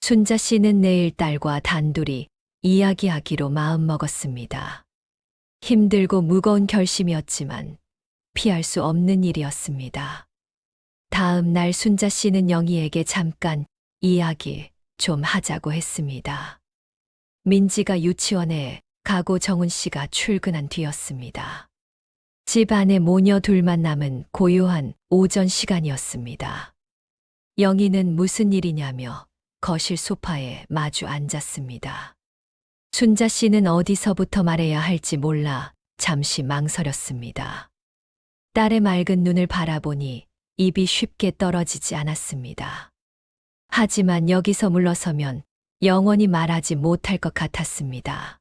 순자 씨는 내일 딸과 단둘이 이야기하기로 마음먹었습니다. 힘들고 무거운 결심이었지만 피할 수 없는 일이었습니다. 다음 날 순자 씨는 영희에게 잠깐 이야기 좀 하자고 했습니다. 민지가 유치원에 가고 정은 씨가 출근한 뒤였습니다. 집 안에 모녀 둘만 남은 고요한 오전 시간이었습니다. 영희는 무슨 일이냐며 거실 소파에 마주 앉았습니다. 순자 씨는 어디서부터 말해야 할지 몰라 잠시 망설였습니다. 딸의 맑은 눈을 바라보니 입이 쉽게 떨어지지 않았습니다. 하지만 여기서 물러서면 영원히 말하지 못할 것 같았습니다.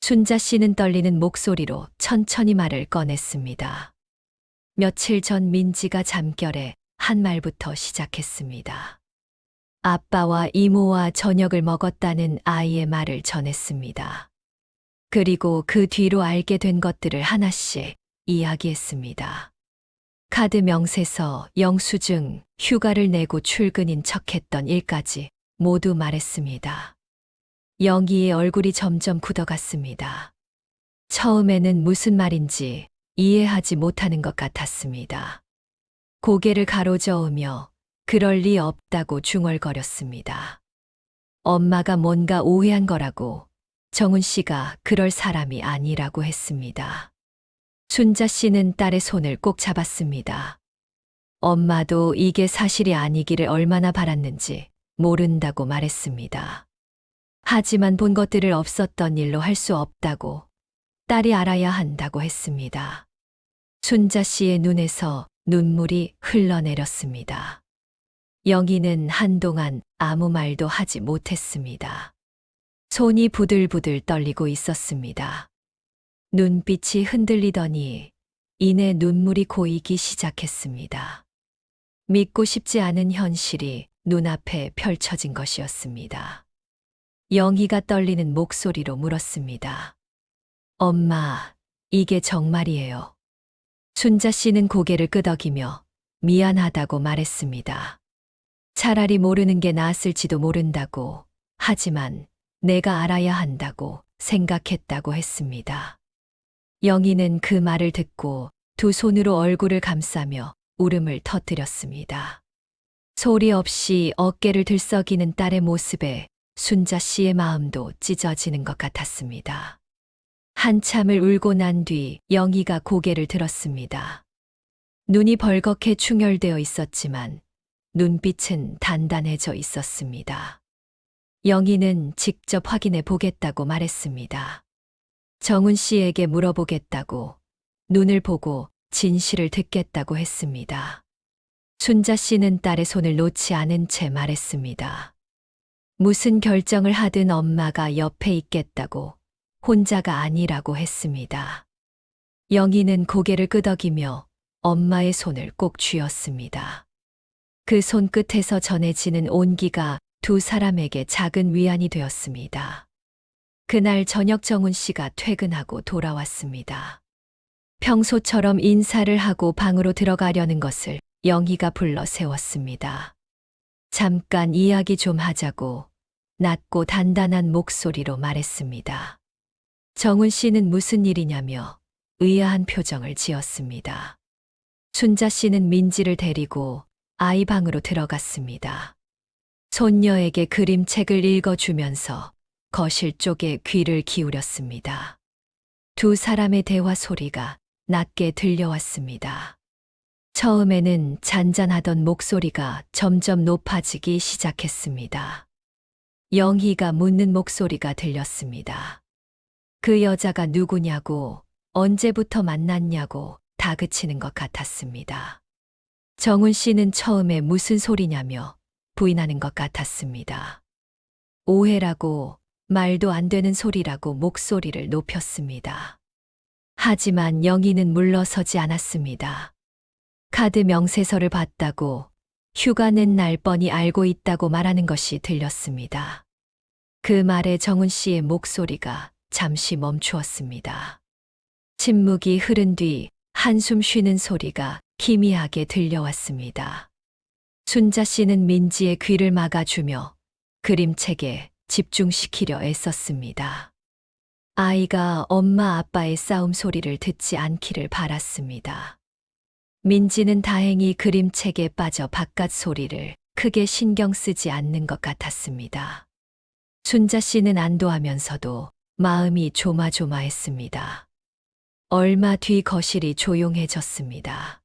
순자 씨는 떨리는 목소리로 천천히 말을 꺼냈습니다. 며칠 전 민지가 잠결에 한 말부터 시작했습니다. 아빠와 이모와 저녁을 먹었다는 아이의 말을 전했습니다. 그리고 그 뒤로 알게 된 것들을 하나씩 이야기했습니다. 카드 명세서, 영수증, 휴가를 내고 출근인 척했던 일까지 모두 말했습니다. 영희의 얼굴이 점점 굳어갔습니다. 처음에는 무슨 말인지 이해하지 못하는 것 같았습니다. 고개를 가로저으며 그럴 리 없다고 중얼거렸습니다. 엄마가 뭔가 오해한 거라고, 정은 씨가 그럴 사람이 아니라고 했습니다. 순자 씨는 딸의 손을 꼭 잡았습니다. 엄마도 이게 사실이 아니기를 얼마나 바랐는지 모른다고 말했습니다. 하지만 본 것들을 없었던 일로 할 수 없다고, 딸이 알아야 한다고 했습니다. 순자 씨의 눈에서 눈물이 흘러내렸습니다. 영희는 한동안 아무 말도 하지 못했습니다. 손이 부들부들 떨리고 있었습니다. 눈빛이 흔들리더니 이내 눈물이 고이기 시작했습니다. 믿고 싶지 않은 현실이 눈앞에 펼쳐진 것이었습니다. 영희가 떨리는 목소리로 물었습니다. 엄마, 이게 정말이에요. 순자 씨는 고개를 끄덕이며 미안하다고 말했습니다. 차라리 모르는 게 나았을지도 모른다고, 하지만 내가 알아야 한다고 생각했다고 했습니다. 영희는 그 말을 듣고 두 손으로 얼굴을 감싸며 울음을 터뜨렸습니다. 소리 없이 어깨를 들썩이는 딸의 모습에 순자 씨의 마음도 찢어지는 것 같았습니다. 한참을 울고 난 뒤 영희가 고개를 들었습니다. 눈이 벌겋게 충혈되어 있었지만 눈빛은 단단해져 있었습니다. 영희는 직접 확인해 보겠다고 말했습니다. 정은 씨에게 물어보겠다고, 눈을 보고 진실을 듣겠다고 했습니다. 순자 씨는 딸의 손을 놓지 않은 채 말했습니다. 무슨 결정을 하든 엄마가 옆에 있겠다고, 혼자가 아니라고 했습니다. 영희는 고개를 끄덕이며 엄마의 손을 꼭 쥐었습니다. 그 손끝에서 전해지는 온기가 두 사람에게 작은 위안이 되었습니다. 그날 저녁 정은 씨가 퇴근하고 돌아왔습니다. 평소처럼 인사를 하고 방으로 들어가려는 것을 영희가 불러 세웠습니다. 잠깐 이야기 좀 하자고 낮고 단단한 목소리로 말했습니다. 정은 씨는 무슨 일이냐며 의아한 표정을 지었습니다. 순자 씨는 민지를 데리고 아이 방으로 들어갔습니다. 손녀에게 그림책을 읽어주면서 거실 쪽에 귀를 기울였습니다. 두 사람의 대화 소리가 낮게 들려왔습니다. 처음에는 잔잔하던 목소리가 점점 높아지기 시작했습니다. 영희가 묻는 목소리가 들렸습니다. 그 여자가 누구냐고, 언제부터 만났냐고 다그치는 것 같았습니다. 정은 씨는 처음에 무슨 소리냐며 부인하는 것 같았습니다. 오해라고, 말도 안 되는 소리라고 목소리를 높였습니다. 하지만 영희는 물러서지 않았습니다. 카드 명세서를 봤다고, 휴가 낸 날 뻔히 알고 있다고 말하는 것이 들렸습니다. 그 말에 정은 씨의 목소리가 잠시 멈추었습니다. 침묵이 흐른 뒤 한숨 쉬는 소리가 기미하게 들려왔습니다. 순자 씨는 민지의 귀를 막아주며 그림책에 집중시키려 애썼습니다. 아이가 엄마 아빠의 싸움 소리를 듣지 않기를 바랐습니다. 민지는 다행히 그림책에 빠져 바깥 소리를 크게 신경 쓰지 않는 것 같았습니다. 순자 씨는 안도하면서도 마음이 조마조마했습니다. 얼마 뒤 거실이 조용해졌습니다.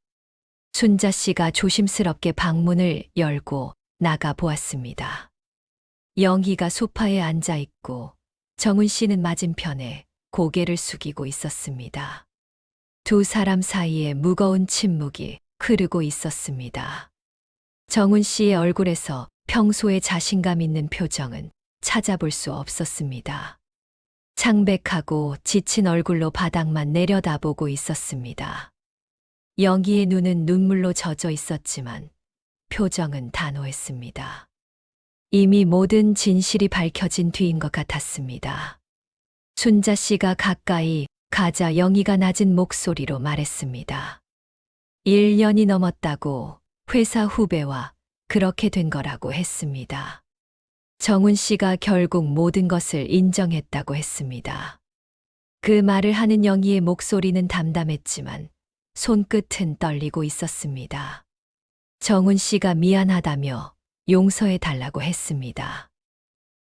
순자 씨가 조심스럽게 방문을 열고 나가 보았습니다. 영희가 소파에 앉아 있고 정은 씨는 맞은편에 고개를 숙이고 있었습니다. 두 사람 사이에 무거운 침묵이 흐르고 있었습니다. 정은 씨의 얼굴에서 평소의 자신감 있는 표정은 찾아볼 수 없었습니다. 창백하고 지친 얼굴로 바닥만 내려다보고 있었습니다. 영희의 눈은 눈물로 젖어 있었지만 표정은 단호했습니다. 이미 모든 진실이 밝혀진 뒤인 것 같았습니다. 순자 씨가 가까이 가자 영희가 낮은 목소리로 말했습니다. 1년이 넘었다고 회사 후배와 그렇게 된 거라고 했습니다. 정은 씨가 결국 모든 것을 인정했다고 했습니다. 그 말을 하는 영희의 목소리는 담담했지만 손끝은 떨리고 있었습니다. 정은 씨가 미안하다며 용서해 달라고 했습니다.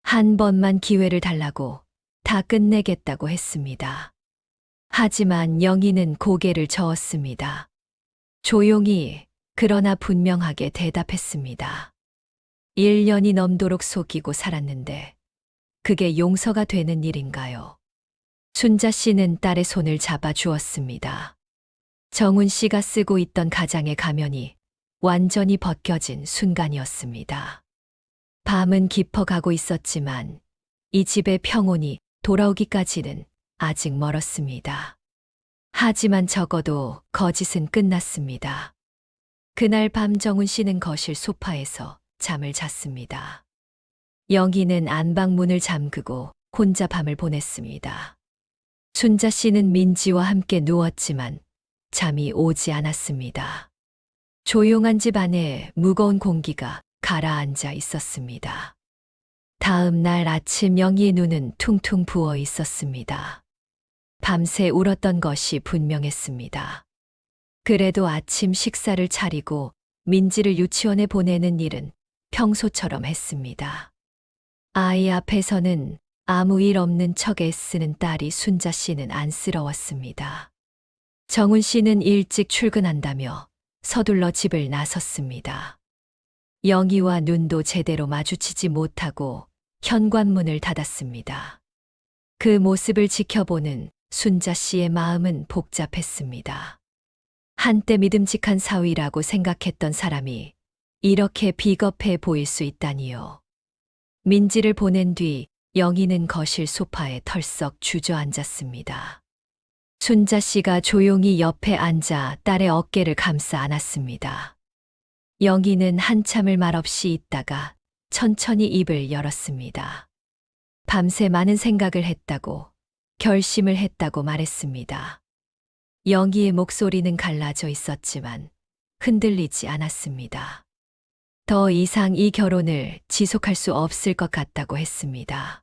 한 번만 기회를 달라고 다 끝내겠다고 했습니다. 하지만 영희는 고개를 저었습니다. 조용히 그러나 분명하게 대답했습니다. 1년이 넘도록 속이고 살았는데 그게 용서가 되는 일인가요? 순자 씨는 딸의 손을 잡아 주었습니다. 정은 씨가 쓰고 있던 가장의 가면이 완전히 벗겨진 순간이었습니다. 밤은 깊어가고 있었지만 이 집의 평온이 돌아오기까지는 아직 멀었습니다. 하지만 적어도 거짓은 끝났습니다. 그날 밤 정은 씨는 거실 소파에서 잠을 잤습니다. 영희는 안방문을 잠그고 혼자 밤을 보냈습니다. 순자 씨는 민지와 함께 누웠지만 잠이 오지 않았습니다. 조용한 집 안에 무거운 공기가 가라앉아 있었습니다. 다음 날 아침 영희의 눈은 퉁퉁 부어 있었습니다. 밤새 울었던 것이 분명했습니다. 그래도 아침 식사를 차리고 민지를 유치원에 보내는 일은 평소처럼 했습니다. 아이 앞에서는 아무 일 없는 척 애쓰는 딸이 순자 씨는 안쓰러웠습니다. 정은 씨는 일찍 출근한다며 서둘러 집을 나섰습니다. 영희와 눈도 제대로 마주치지 못하고 현관문을 닫았습니다. 그 모습을 지켜보는 순자 씨의 마음은 복잡했습니다. 한때 믿음직한 사위라고 생각했던 사람이 이렇게 비겁해 보일 수 있다니요. 민지를 보낸 뒤 영희는 거실 소파에 털썩 주저앉았습니다. 순자 씨가 조용히 옆에 앉아 딸의 어깨를 감싸 안았습니다. 영희는 한참을 말없이 있다가 천천히 입을 열었습니다. 밤새 많은 생각을 했다고, 결심을 했다고 말했습니다. 영희의 목소리는 갈라져 있었지만 흔들리지 않았습니다. 더 이상 이 결혼을 지속할 수 없을 것 같다고 했습니다.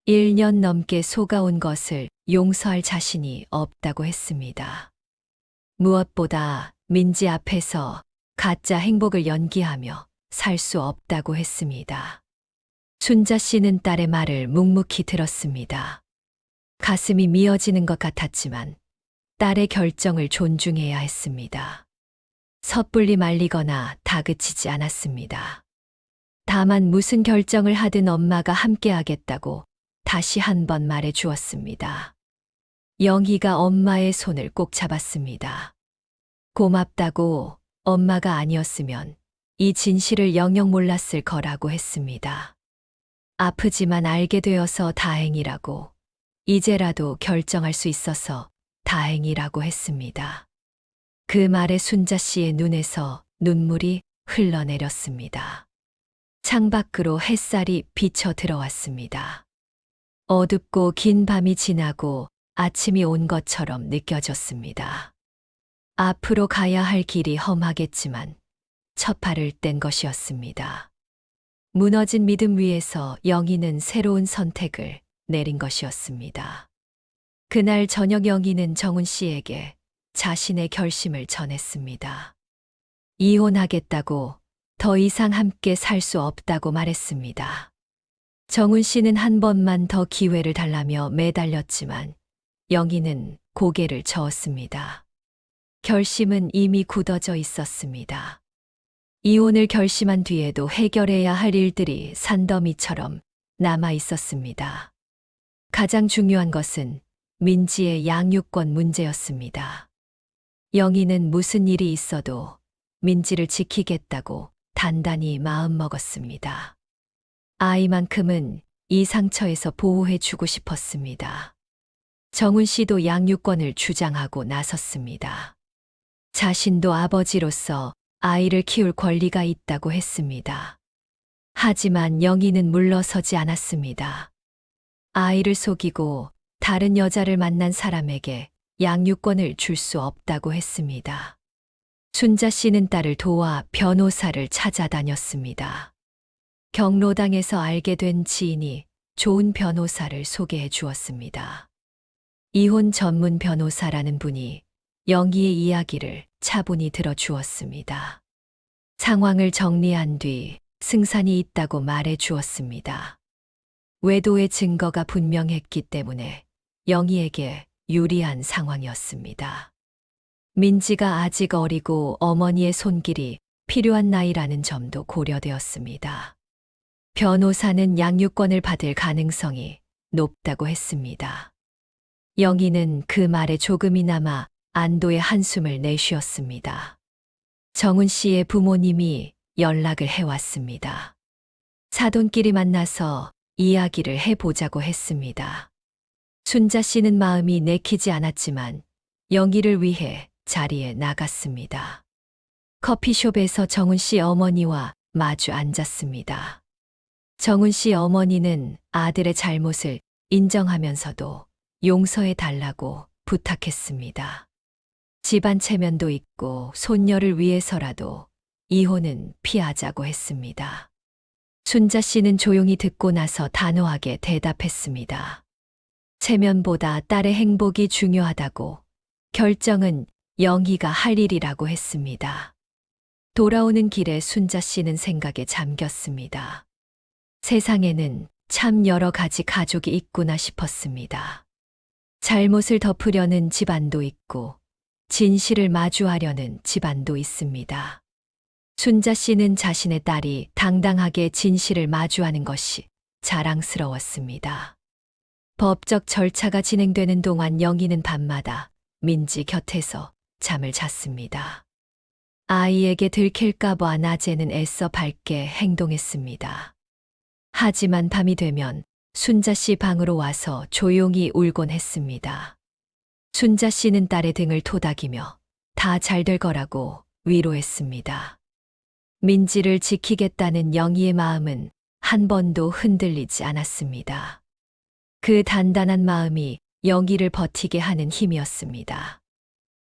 1년 넘게 속아온 것을 용서할 자신이 없다고 했습니다. 무엇보다 민지 앞에서 가짜 행복을 연기하며 살 수 없다고 했습니다. 순자 씨는 딸의 말을 묵묵히 들었습니다. 가슴이 미어지는 것 같았지만 딸의 결정을 존중해야 했습니다. 섣불리 말리거나 다그치지 않았습니다. 다만 무슨 결정을 하든 엄마가 함께하겠다고 다시 한 번 말해 주었습니다. 영희가 엄마의 손을 꼭 잡았습니다. 고맙다고, 엄마가 아니었으면 이 진실을 영영 몰랐을 거라고 했습니다. 아프지만 알게 되어서 다행이라고, 이제라도 결정할 수 있어서 다행이라고 했습니다. 그 말에 순자 씨의 눈에서 눈물이 흘러내렸습니다. 창밖으로 햇살이 비쳐 들어왔습니다. 어둡고 긴 밤이 지나고 아침이 온 것처럼 느껴졌습니다. 앞으로 가야 할 길이 험하겠지만 첫 발을 뗀 것이었습니다. 무너진 믿음 위에서 영희는 새로운 선택을 내린 것이었습니다. 그날 저녁 영희는 정훈 씨에게 자신의 결심을 전했습니다. 이혼하겠다고, 더 이상 함께 살 수 없다고 말했습니다. 정훈 씨는 한 번만 더 기회를 달라며 매달렸지만 영희는 고개를 저었습니다. 결심은 이미 굳어져 있었습니다. 이혼을 결심한 뒤에도 해결해야 할 일들이 산더미처럼 남아 있었습니다. 가장 중요한 것은 민지의 양육권 문제였습니다. 영희는 무슨 일이 있어도 민지를 지키겠다고 단단히 마음먹었습니다. 아이만큼은 이 상처에서 보호해주고 싶었습니다. 정훈 씨도 양육권을 주장하고 나섰습니다. 자신도 아버지로서 아이를 키울 권리가 있다고 했습니다. 하지만 영희는 물러서지 않았습니다. 아이를 속이고 다른 여자를 만난 사람에게 양육권을 줄 수 없다고 했습니다. 순자 씨는 딸을 도와 변호사를 찾아다녔습니다. 경로당에서 알게 된 지인이 좋은 변호사를 소개해 주었습니다. 이혼 전문 변호사라는 분이 영희의 이야기를 차분히 들어주었습니다. 상황을 정리한 뒤 승산이 있다고 말해 주었습니다. 외도의 증거가 분명했기 때문에 영희에게 유리한 상황이었습니다. 민지가 아직 어리고 어머니의 손길이 필요한 나이라는 점도 고려되었습니다. 변호사는 양육권을 받을 가능성이 높다고 했습니다. 영희는 그 말에 조금이나마 안도의 한숨을 내쉬었습니다. 정훈 씨의 부모님이 연락을 해왔습니다. 사돈끼리 만나서 이야기를 해보자고 했습니다. 순자 씨는 마음이 내키지 않았지만 영희를 위해 자리에 나갔습니다. 커피숍에서 정훈 씨 어머니와 마주 앉았습니다. 정훈 씨 어머니는 아들의 잘못을 인정하면서도 용서해 달라고 부탁했습니다. 집안 체면도 있고 손녀를 위해서라도 이혼은 피하자고 했습니다. 순자 씨는 조용히 듣고 나서 단호하게 대답했습니다. 체면보다 딸의 행복이 중요하다고, 결정은 영희가 할 일이라고 했습니다. 돌아오는 길에 순자 씨는 생각에 잠겼습니다. 세상에는 참 여러 가지 가족이 있구나 싶었습니다. 잘못을 덮으려는 집안도 있고, 진실을 마주하려는 집안도 있습니다. 순자 씨는 자신의 딸이 당당하게 진실을 마주하는 것이 자랑스러웠습니다. 법적 절차가 진행되는 동안 영희는 밤마다 민지 곁에서 잠을 잤습니다. 아이에게 들킬까봐 낮에는 애써 밝게 행동했습니다. 하지만 밤이 되면 순자 씨 방으로 와서 조용히 울곤 했습니다. 순자 씨는 딸의 등을 토닥이며 다 잘 될 거라고 위로했습니다. 민지를 지키겠다는 영희의 마음은 한 번도 흔들리지 않았습니다. 그 단단한 마음이 영희를 버티게 하는 힘이었습니다.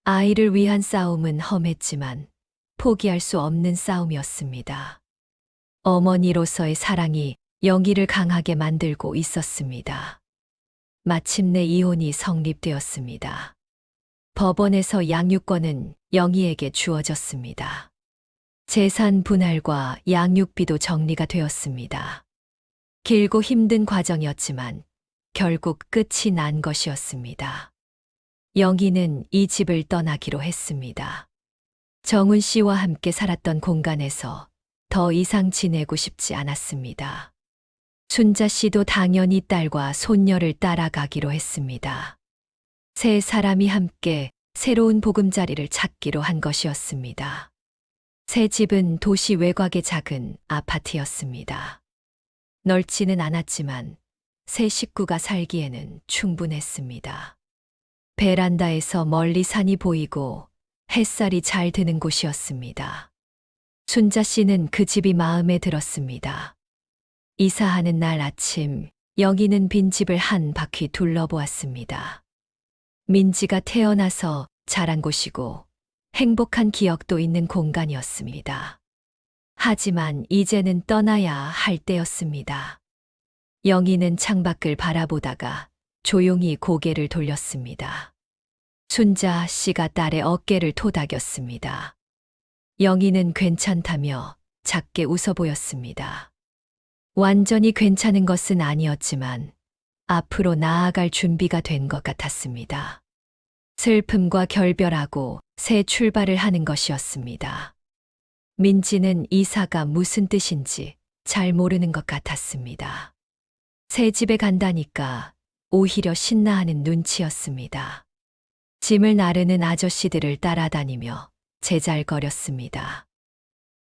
아이를 위한 싸움은 험했지만 포기할 수 없는 싸움이었습니다. 어머니로서의 사랑이 영희를 강하게 만들고 있었습니다. 마침내 이혼이 성립되었습니다. 법원에서 양육권은 영희에게 주어졌습니다. 재산 분할과 양육비도 정리가 되었습니다. 길고 힘든 과정이었지만 결국 끝이 난 것이었습니다. 영희는 이 집을 떠나기로 했습니다. 정훈 씨와 함께 살았던 공간에서 더 이상 지내고 싶지 않았습니다. 순자 씨도 당연히 딸과 손녀를 따라가기로 했습니다. 세 사람이 함께 새로운 보금자리를 찾기로 한 것이었습니다. 새 집은 도시 외곽의 작은 아파트였습니다. 넓지는 않았지만 세 식구가 살기에는 충분했습니다. 베란다에서 멀리 산이 보이고 햇살이 잘 드는 곳이었습니다. 순자 씨는 그 집이 마음에 들었습니다. 이사하는 날 아침, 영희는 빈집을 한 바퀴 둘러보았습니다. 민지가 태어나서 자란 곳이고 행복한 기억도 있는 공간이었습니다. 하지만 이제는 떠나야 할 때였습니다. 영희는 창밖을 바라보다가 조용히 고개를 돌렸습니다. 순자 씨가 딸의 어깨를 토닥였습니다. 영희는 괜찮다며 작게 웃어 보였습니다. 완전히 괜찮은 것은 아니었지만 앞으로 나아갈 준비가 된 것 같았습니다. 슬픔과 결별하고 새 출발을 하는 것이었습니다. 민지는 이사가 무슨 뜻인지 잘 모르는 것 같았습니다. 새 집에 간다니까 오히려 신나하는 눈치였습니다. 짐을 나르는 아저씨들을 따라다니며 제잘거렸습니다.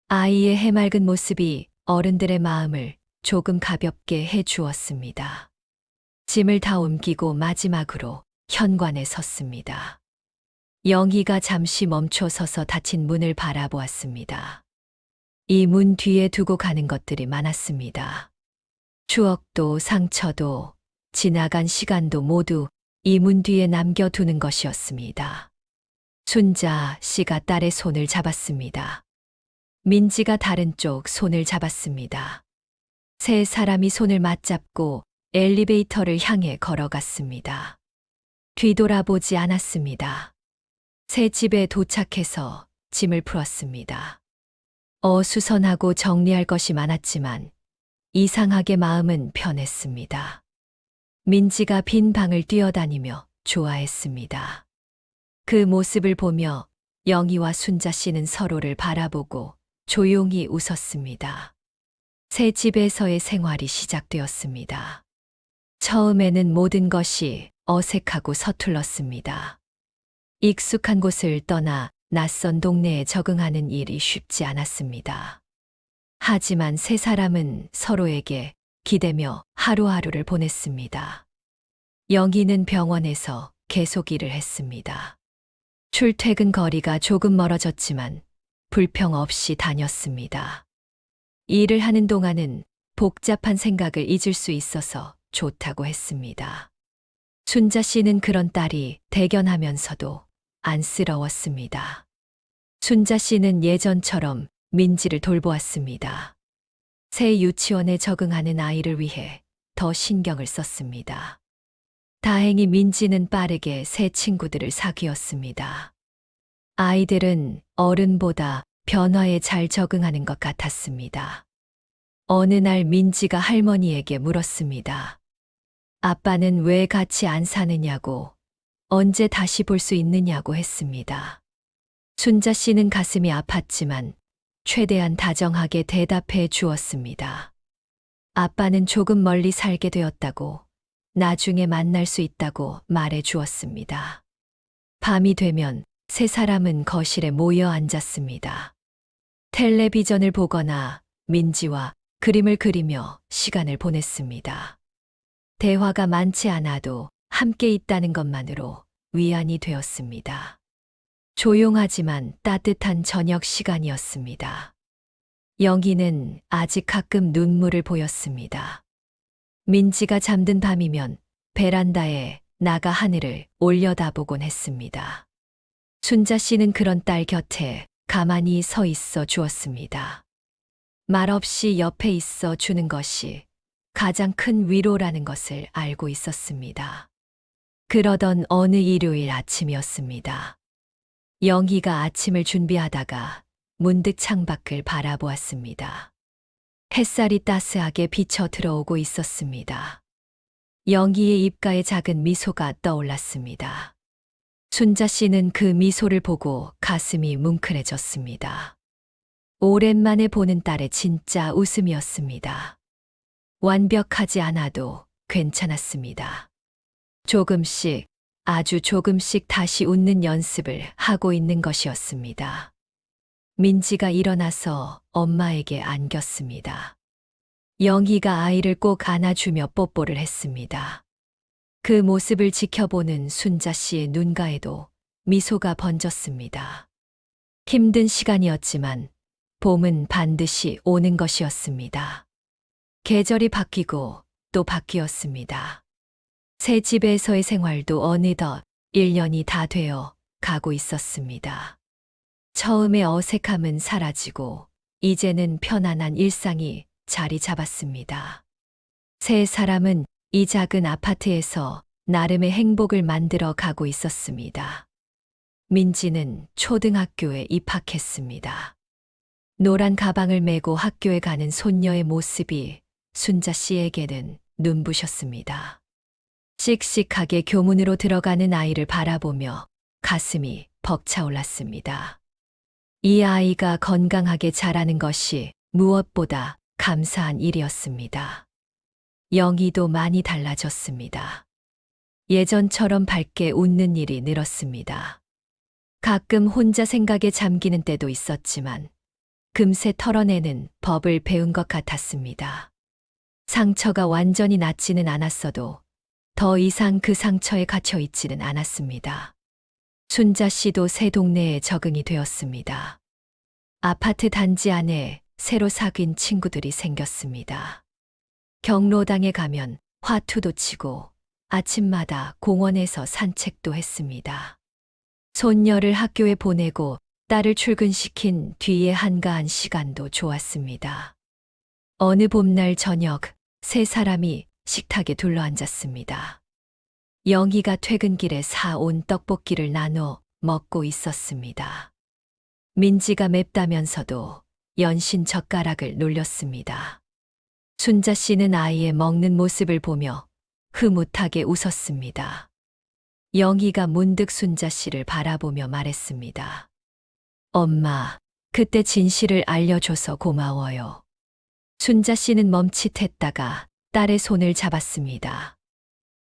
아이의 해맑은 모습이 어른들의 마음을 조금 가볍게 해 주었습니다. 짐을 다 옮기고 마지막으로 현관에 섰습니다. 영희가 잠시 멈춰 서서 닫힌 문을 바라보았습니다. 이 문 뒤에 두고 가는 것들이 많았습니다. 추억도 상처도 지나간 시간도 모두 이 문 뒤에 남겨두는 것이었습니다. 순자 씨가 딸의 손을 잡았습니다. 민지가 다른 쪽 손을 잡았습니다. 세 사람이 손을 맞잡고 엘리베이터를 향해 걸어갔습니다. 뒤돌아보지 않았습니다. 새 집에 도착해서 짐을 풀었습니다. 어수선하고 정리할 것이 많았지만 이상하게 마음은 편했습니다. 민지가 빈 방을 뛰어다니며 좋아했습니다. 그 모습을 보며 영희와 순자 씨는 서로를 바라보고 조용히 웃었습니다. 새 집에서의 생활이 시작되었습니다. 처음에는 모든 것이 어색하고 서툴렀습니다. 익숙한 곳을 떠나 낯선 동네에 적응하는 일이 쉽지 않았습니다. 하지만 세 사람은 서로에게 기대며 하루하루를 보냈습니다. 영희는 병원에서 계속 일을 했습니다. 출퇴근 거리가 조금 멀어졌지만 불평 없이 다녔습니다. 일을 하는 동안은 복잡한 생각을 잊을 수 있어서 좋다고 했습니다. 순자 씨는 그런 딸이 대견하면서도 안쓰러웠습니다. 순자 씨는 예전처럼 민지를 돌보았습니다. 새 유치원에 적응하는 아이를 위해 더 신경을 썼습니다. 다행히 민지는 빠르게 새 친구들을 사귀었습니다. 아이들은 어른보다 변화에 잘 적응하는 것 같았습니다. 어느 날 민지가 할머니에게 물었습니다. 아빠는 왜 같이 안 사느냐고, 언제 다시 볼 수 있느냐고 했습니다. 순자 씨는 가슴이 아팠지만 최대한 다정하게 대답해 주었습니다. 아빠는 조금 멀리 살게 되었다고, 나중에 만날 수 있다고 말해 주었습니다. 밤이 되면 세 사람은 거실에 모여 앉았습니다. 텔레비전을 보거나 민지와 그림을 그리며 시간을 보냈습니다. 대화가 많지 않아도 함께 있다는 것만으로 위안이 되었습니다. 조용하지만 따뜻한 저녁 시간이었습니다. 영희는 아직 가끔 눈물을 보였습니다. 민지가 잠든 밤이면 베란다에 나가 하늘을 올려다보곤 했습니다. 순자 씨는 그런 딸 곁에 가만히 서 있어 주었습니다. 말없이 옆에 있어 주는 것이 가장 큰 위로라는 것을 알고 있었습니다. 그러던 어느 일요일 아침이었습니다. 영희가 아침을 준비하다가 문득 창밖을 바라보았습니다. 햇살이 따스하게 비쳐 들어오고 있었습니다. 영희의 입가에 작은 미소가 떠올랐습니다. 순자 씨는 그 미소를 보고 가슴이 뭉클해졌습니다. 오랜만에 보는 딸의 진짜 웃음이었습니다. 완벽하지 않아도 괜찮았습니다. 조금씩, 아주 조금씩 다시 웃는 연습을 하고 있는 것이었습니다. 민지가 일어나서 엄마에게 안겼습니다. 영희가 아이를 꼭 안아주며 뽀뽀를 했습니다. 그 모습을 지켜보는 순자 씨의 눈가에도 미소가 번졌습니다. 힘든 시간이었지만 봄은 반드시 오는 것이었습니다. 계절이 바뀌고 또 바뀌었습니다. 새 집에서의 생활도 어느덧 1년이 다 되어 가고 있었습니다. 처음의 어색함은 사라지고 이제는 편안한 일상이 자리 잡았습니다. 세 사람은 이 작은 아파트에서 나름의 행복을 만들어 가고 있었습니다. 민지는 초등학교에 입학했습니다. 노란 가방을 메고 학교에 가는 손녀의 모습이 순자 씨에게는 눈부셨습니다. 씩씩하게 교문으로 들어가는 아이를 바라보며 가슴이 벅차올랐습니다. 이 아이가 건강하게 자라는 것이 무엇보다 감사한 일이었습니다. 영희도 많이 달라졌습니다. 예전처럼 밝게 웃는 일이 늘었습니다. 가끔 혼자 생각에 잠기는 때도 있었지만 금세 털어내는 법을 배운 것 같았습니다. 상처가 완전히 낫지는 않았어도 더 이상 그 상처에 갇혀 있지는 않았습니다. 순자 씨도 새 동네에 적응이 되었습니다. 아파트 단지 안에 새로 사귄 친구들이 생겼습니다. 경로당에 가면 화투도 치고 아침마다 공원에서 산책도 했습니다. 손녀를 학교에 보내고 딸을 출근시킨 뒤에 한가한 시간도 좋았습니다. 어느 봄날 저녁 세 사람이 식탁에 둘러앉았습니다. 영희가 퇴근길에 사온 떡볶이를 나눠 먹고 있었습니다. 민지가 맵다면서도 연신 젓가락을 놀렸습니다. 순자 씨는 아이의 먹는 모습을 보며 흐뭇하게 웃었습니다. 영희가 문득 순자 씨를 바라보며 말했습니다. 엄마, 그때 진실을 알려줘서 고마워요. 순자 씨는 멈칫했다가 딸의 손을 잡았습니다.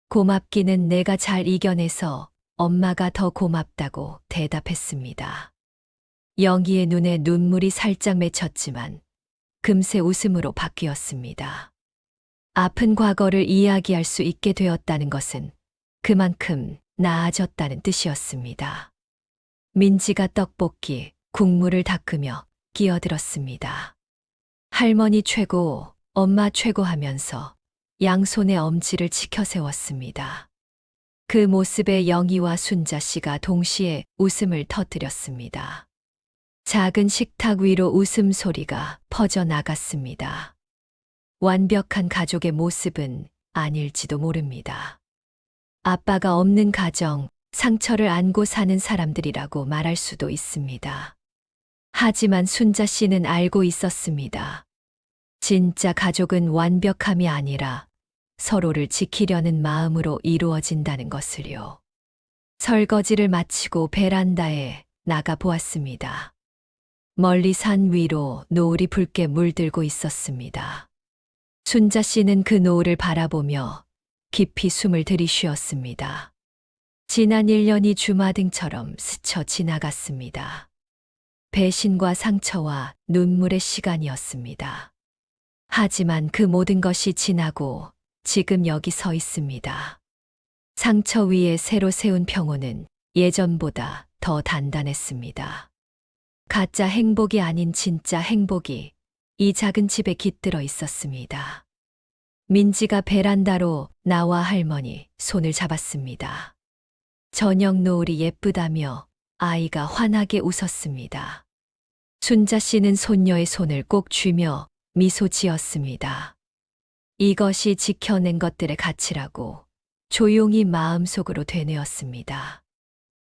고맙기는 내가 잘 이겨내서 엄마가 더 고맙다고 대답했습니다. 영희의 눈에 눈물이 살짝 맺혔지만 금세 웃음으로 바뀌었습니다. 아픈 과거를 이야기할 수 있게 되었다는 것은 그만큼 나아졌다는 뜻이었습니다. 민지가 떡볶이, 국물을 닦으며 끼어들었습니다. 할머니 최고, 엄마 최고 하면서 양손에 엄지를 치켜 세웠습니다. 그 모습에 영희와 순자 씨가 동시에 웃음을 터뜨렸습니다. 작은 식탁 위로 웃음소리가 퍼져나갔습니다. 완벽한 가족의 모습은 아닐지도 모릅니다. 아빠가 없는 가정, 상처를 안고 사는 사람들이라고 말할 수도 있습니다. 하지만 순자 씨는 알고 있었습니다. 진짜 가족은 완벽함이 아니라 서로를 지키려는 마음으로 이루어진다는 것을요. 설거지를 마치고 베란다에 나가 보았습니다. 멀리 산 위로 노을이 붉게 물들고 있었습니다. 순자 씨는 그 노을을 바라보며 깊이 숨을 들이쉬었습니다. 지난 1년이 주마등처럼 스쳐 지나갔습니다. 배신과 상처와 눈물의 시간이었습니다. 하지만 그 모든 것이 지나고 지금 여기 서 있습니다. 상처 위에 새로 세운 평온은 예전보다 더 단단했습니다. 가짜 행복이 아닌 진짜 행복이 이 작은 집에 깃들어 있었습니다. 민지가 베란다로 나와 할머니 손을 잡았습니다. 저녁 노을이 예쁘다며 아이가 환하게 웃었습니다. 순자 씨는 손녀의 손을 꼭 쥐며 미소 지었습니다. 이것이 지켜낸 것들의 가치라고 조용히 마음속으로 되뇌었습니다.